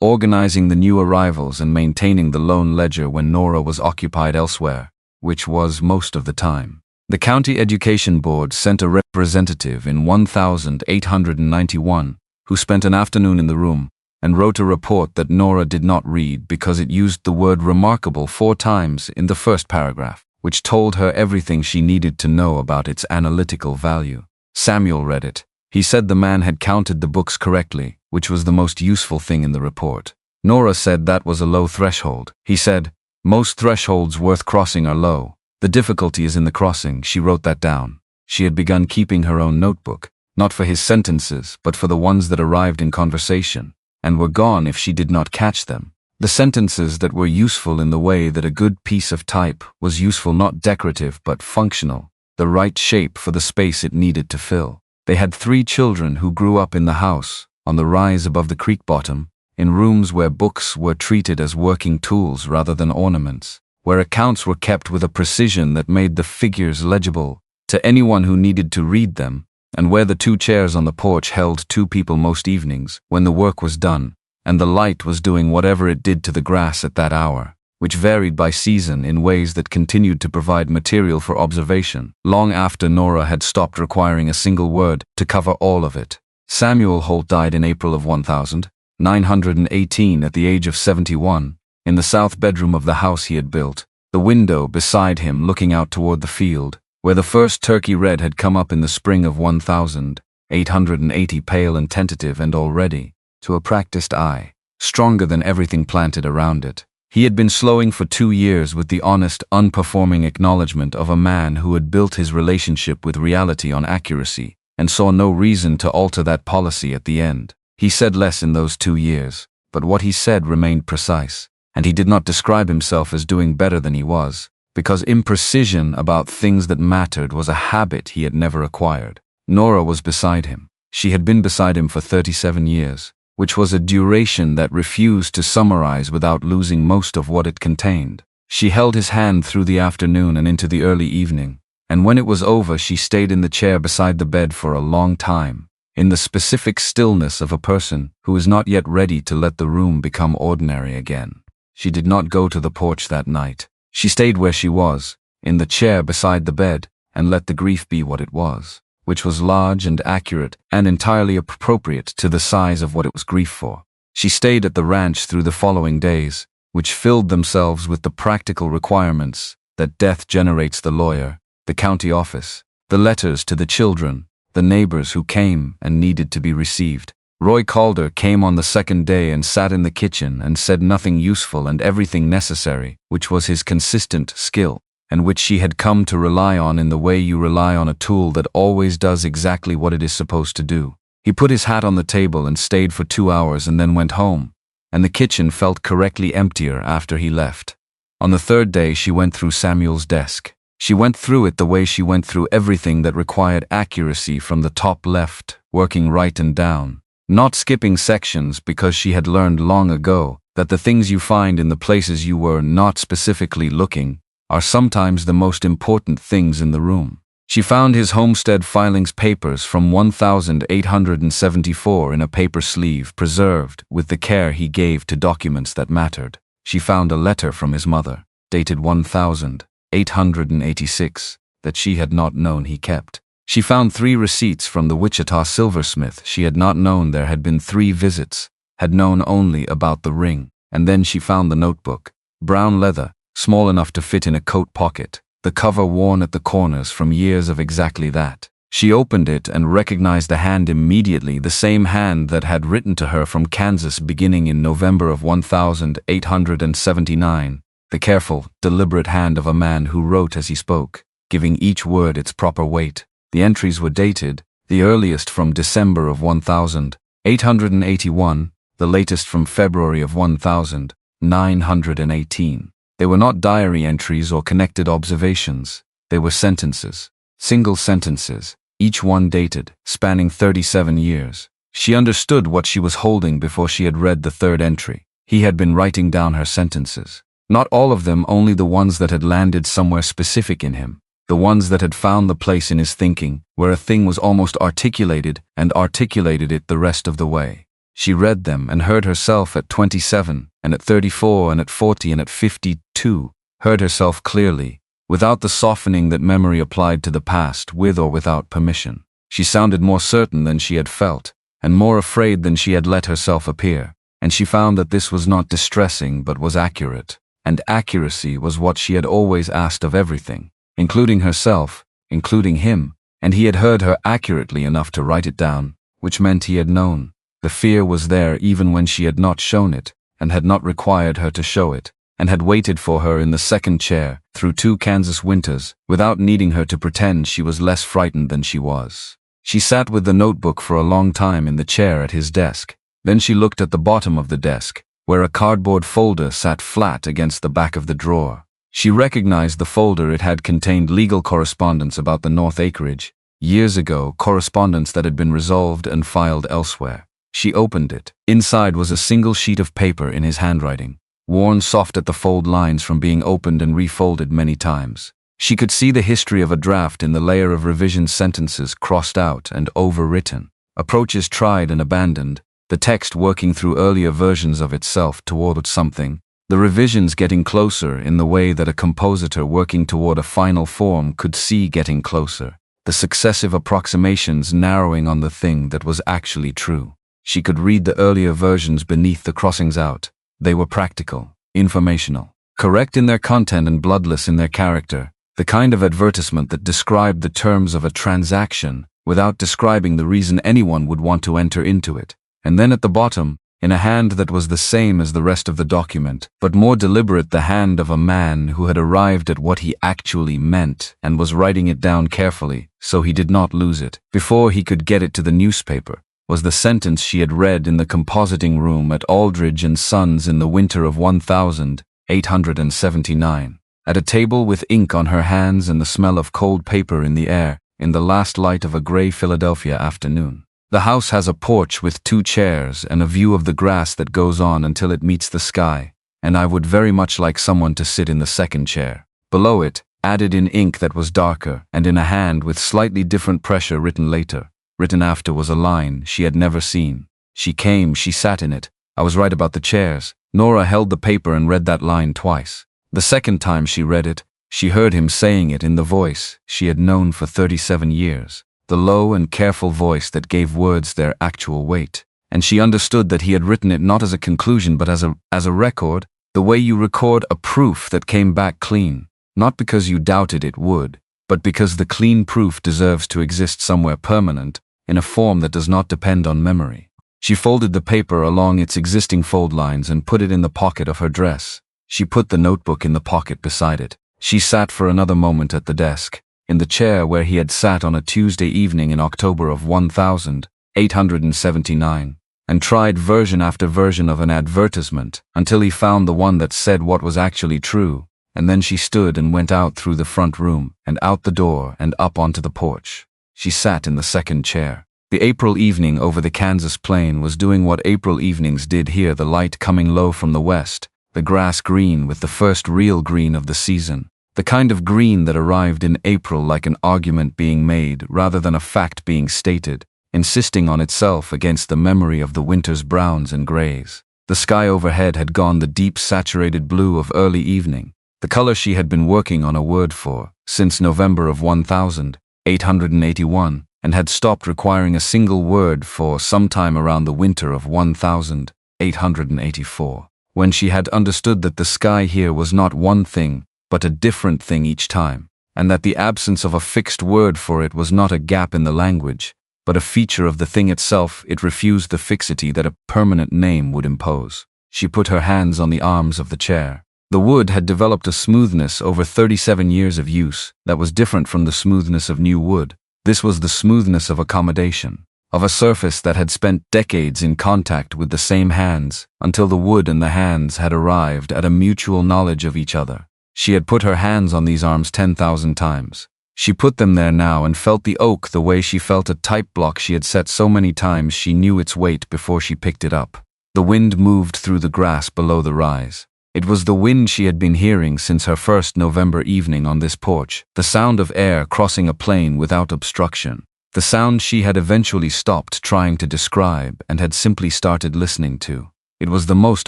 organizing the new arrivals and maintaining the loan ledger when Nora was occupied elsewhere, which was most of the time. The County Education Board sent a representative in 1891 who spent an afternoon in the room and wrote a report that Nora did not read because it used the word remarkable 4 times in the first paragraph, which told her everything she needed to know about its analytical value. Samuel read it. He said the man had counted the books correctly, which was the most useful thing in the report. Nora said that was a low threshold. He said, "Most thresholds worth crossing are low. The difficulty is in the crossing." She wrote that down. She had begun keeping her own notebook, not for his sentences, but for the ones that arrived in conversation, and were gone if she did not catch them. The sentences that were useful in the way that a good piece of type was useful, not decorative but functional, the right shape for the space it needed to fill. They had 3 children who grew up in the house, on the rise above the creek bottom, in rooms where books were treated as working tools rather than ornaments, where accounts were kept with a precision that made the figures legible to anyone who needed to read them, and where the 2 chairs on the porch held 2 people most evenings when the work was done, and the light was doing whatever it did to the grass at that hour, which varied by season in ways that continued to provide material for observation, long after Nora had stopped requiring a single word to cover all of it. Samuel Holt died in April of 1918 at the age of 71, in the south bedroom of the house he had built, the window beside him looking out toward the field, where the first turkey red had come up in the spring of 1880, pale and tentative and already, to a practiced eye, stronger than everything planted around it. He had been slowing for 2 years with the honest, unperforming acknowledgement of a man who had built his relationship with reality on accuracy, and saw no reason to alter that policy at the end. He said less in those 2 years, but what he said remained precise, and he did not describe himself as doing better than he was, because imprecision about things that mattered was a habit he had never acquired. Nora was beside him. She had been beside him for 37 years, which was a duration that refused to summarize without losing most of what it contained. She held his hand through the afternoon and into the early evening, and when it was over she stayed in the chair beside the bed for a long time, in the specific stillness of a person who is not yet ready to let the room become ordinary again. She did not go to the porch that night. She stayed where she was, in the chair beside the bed, and let the grief be what it was, which was large and accurate and entirely appropriate to the size of what it was grief for. She stayed at the ranch through the following days, which filled themselves with the practical requirements that death generates: the lawyer, the county office, the letters to the children, the neighbors who came and needed to be received. Roy Calder came on the second day and sat in the kitchen and said nothing useful and everything necessary, which was his consistent skill, and which she had come to rely on in the way you rely on a tool that always does exactly what it is supposed to do. He put his hat on the table and stayed for 2 hours and then went home, and the kitchen felt correctly emptier after he left. On the 3rd day she went through Samuel's desk. She went through it the way she went through everything that required accuracy from the top left, working right and down, not skipping sections, because she had learned long ago that the things you find in the places you were not specifically looking are sometimes the most important things in the room. She found his homestead filings papers from 1874 in a paper sleeve, preserved with the care he gave to documents that mattered. She found a letter from his mother, dated 1886, that she had not known he kept. She found 3 receipts from the Wichita silversmith. She had not known there had been 3 visits, had known only about the ring. And then she found the notebook, brown leather, small enough to fit in a coat pocket, the cover worn at the corners from years of exactly that. She opened it and recognized the hand immediately, the same hand that had written to her from Kansas beginning in November of 1879, the careful, deliberate hand of a man who wrote as he spoke, giving each word its proper weight. The entries were dated, the earliest from December of 1881, the latest from February of 1918. They were not diary entries or connected observations. They were sentences, single sentences, each one dated, spanning 37 years. She understood what she was holding before she had read the third entry. He had been writing down her sentences. Not all of them, only the ones that had landed somewhere specific in him. The ones that had found the place in his thinking, where a thing was almost articulated and articulated it the rest of the way. She read them and heard herself at 27, and at 34, and at 40, and at 52, heard herself clearly, without the softening that memory applied to the past, with or without permission. She sounded more certain than she had felt, and more afraid than she had let herself appear, and she found that this was not distressing but was accurate, and accuracy was what she had always asked of everything, including herself, including him, and he had heard her accurately enough to write it down, which meant he had known. The fear was there even when she had not shown it, and had not required her to show it, and had waited for her in the second chair, through 2 Kansas winters, without needing her to pretend she was less frightened than she was. She sat with the notebook for a long time in the chair at his desk. Then she looked at the bottom of the desk, where a cardboard folder sat flat against the back of the drawer. She recognized the folder. It had contained legal correspondence about the North Acreage. Years ago, correspondence that had been resolved and filed elsewhere. She opened it. Inside was a single sheet of paper in his handwriting, worn soft at the fold lines from being opened and refolded many times. She could see the history of a draft in the layer of revision sentences crossed out and overwritten, approaches tried and abandoned, the text working through earlier versions of itself toward something, the revisions getting closer in the way that a compositor working toward a final form could see getting closer, the successive approximations narrowing on the thing that was actually true. She could read the earlier versions beneath the crossings out. They were practical, informational, correct in their content and bloodless in their character, the kind of advertisement that described the terms of a transaction without describing the reason anyone would want to enter into it. And then at the bottom, in a hand that was the same as the rest of the document, but more deliberate, the hand of a man who had arrived at what he actually meant and was writing it down carefully so he did not lose it before he could get it to the newspaper, was the sentence she had read in the compositing room at Aldridge and Sons in the winter of 1879, at a table with ink on her hands and the smell of cold paper in the air, in the last light of a gray Philadelphia afternoon. The house has a porch with 2 chairs and a view of the grass that goes on until it meets the sky, and I would very much like someone to sit in the second chair. Below it, added in ink that was darker and in a hand with slightly different pressure written later, written after, was a line she had never seen. She came, she sat in it. I was right about the chairs. Nora held the paper and read that line twice. The second time she read it, she heard him saying it in the voice she had known for 37 years. The low and careful voice that gave words their actual weight. And she understood that he had written it not as a conclusion but as a record, the way you record a proof that came back clean, not because you doubted it would, but because the clean proof deserves to exist somewhere permanent, in a form that does not depend on memory. She folded the paper along its existing fold lines and put it in the pocket of her dress. She put the notebook in the pocket beside it. She sat for another moment at the desk, in the chair where he had sat on a Tuesday evening in October of 1879, and tried version after version of an advertisement until he found the one that said what was actually true, and then she stood and went out through the front room and out the door and up onto the porch. She sat in the second chair. The April evening over the Kansas plain was doing what April evenings did here, the light coming low from the west, the grass green with the first real green of the season, the kind of green that arrived in April like an argument being made rather than a fact being stated, insisting on itself against the memory of the winter's browns and grays. The sky overhead had gone the deep saturated blue of early evening, the color she had been working on a word for since November of 1881, and had stopped requiring a single word for sometime around the winter of 1884, when she had understood that the sky here was not one thing, but a different thing each time. and that the absence of a fixed word for it was not a gap in the language, but a feature of the thing itself. It refused the fixity that a permanent name would impose. She put her hands on the arms of the chair. The wood had developed a smoothness over 37 years of use that was different from the smoothness of new wood. This was the smoothness of accommodation, of a surface that had spent decades in contact with the same hands until the wood and the hands had arrived at a mutual knowledge of each other. She had put her hands on these arms 10,000 times. She put them there now and felt the oak the way she felt a type block she had set so many times she knew its weight before she picked it up. The wind moved through the grass below the rise. It was the wind she had been hearing since her first November evening on this porch, the sound of air crossing a plain without obstruction, the sound she had eventually stopped trying to describe and had simply started listening to. It was the most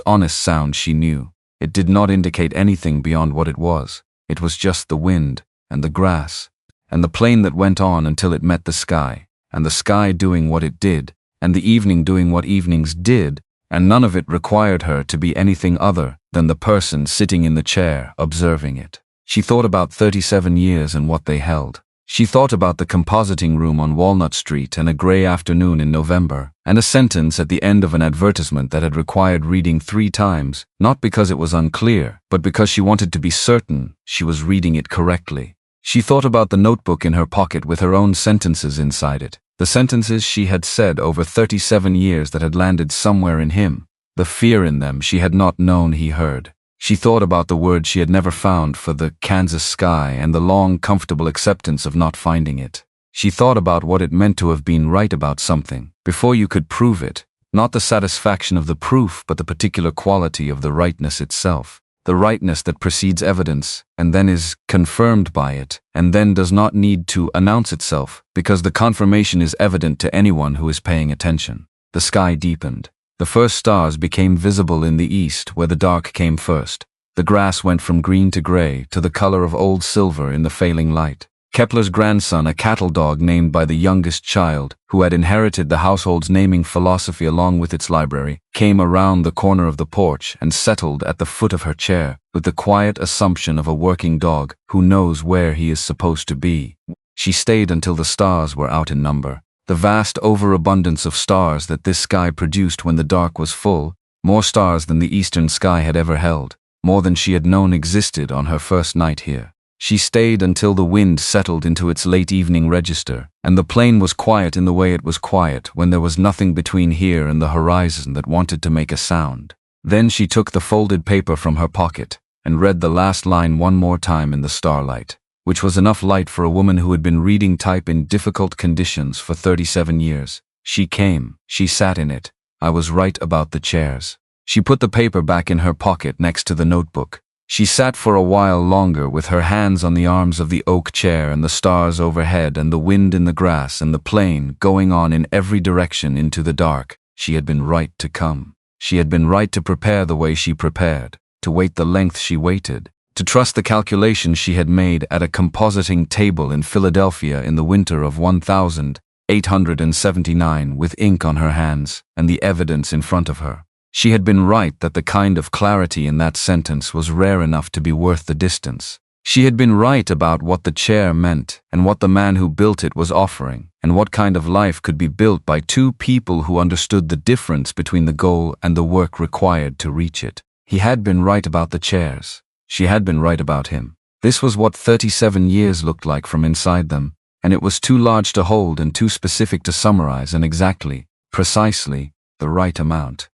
honest sound she knew. It did not indicate anything beyond what it was. It was just the wind, and the grass, and the plain that went on until it met the sky, and the sky doing what it did, and the evening doing what evenings did, and none of it required her to be anything other than the person sitting in the chair observing it. She thought about 37 years and what they held. She thought about the compositing room on Walnut Street and a gray afternoon in November, and a sentence at the end of an advertisement that had required reading 3 times, not because it was unclear, but because she wanted to be certain she was reading it correctly. She thought about the notebook in her pocket with her own sentences inside it, the sentences she had said over 37 years that had landed somewhere in him, the fear in them she had not known he heard. She thought about the word she had never found for the Kansas sky and the long, comfortable acceptance of not finding it. She thought about what it meant to have been right about something, before you could prove it, not the satisfaction of the proof but the particular quality of the rightness itself. The rightness that precedes evidence, and then is confirmed by it, and then does not need to announce itself, because the confirmation is evident to anyone who is paying attention. The sky deepened. The first stars became visible in the east where the dark came first. The grass went from green to gray to the color of old silver in the failing light. Kepler's grandson, a cattle dog named by the youngest child, who had inherited the household's naming philosophy along with its library, came around the corner of the porch and settled at the foot of her chair with the quiet assumption of a working dog who knows where he is supposed to be. She stayed until the stars were out in number. The vast overabundance of stars that this sky produced when the dark was full, more stars than the eastern sky had ever held, more than she had known existed on her first night here. She stayed until the wind settled into its late evening register, and the plain was quiet in the way it was quiet when there was nothing between here and the horizon that wanted to make a sound. Then she took the folded paper from her pocket and read the last line one more time in the starlight, which was enough light for a woman who had been reading type in difficult conditions for 37 years. She came, she sat in it. I was right about the chairs. She put the paper back in her pocket next to the notebook. She sat for a while longer with her hands on the arms of the oak chair and the stars overhead and the wind in the grass and the plain going on in every direction into the dark. She had been right to come. She had been right to prepare the way she prepared, to wait the length she waited, to trust the calculation she had made at a compositing table in Philadelphia in the winter of 1879 with ink on her hands and the evidence in front of her. She had been right that the kind of clarity in that sentence was rare enough to be worth the distance. She had been right about what the chair meant and what the man who built it was offering, and what kind of life could be built by 2 people who understood the difference between the goal and the work required to reach it. He had been right about the chairs. She had been right about him. This was what 37 years looked like from inside them, and it was too large to hold and too specific to summarize, and exactly, precisely, the right amount.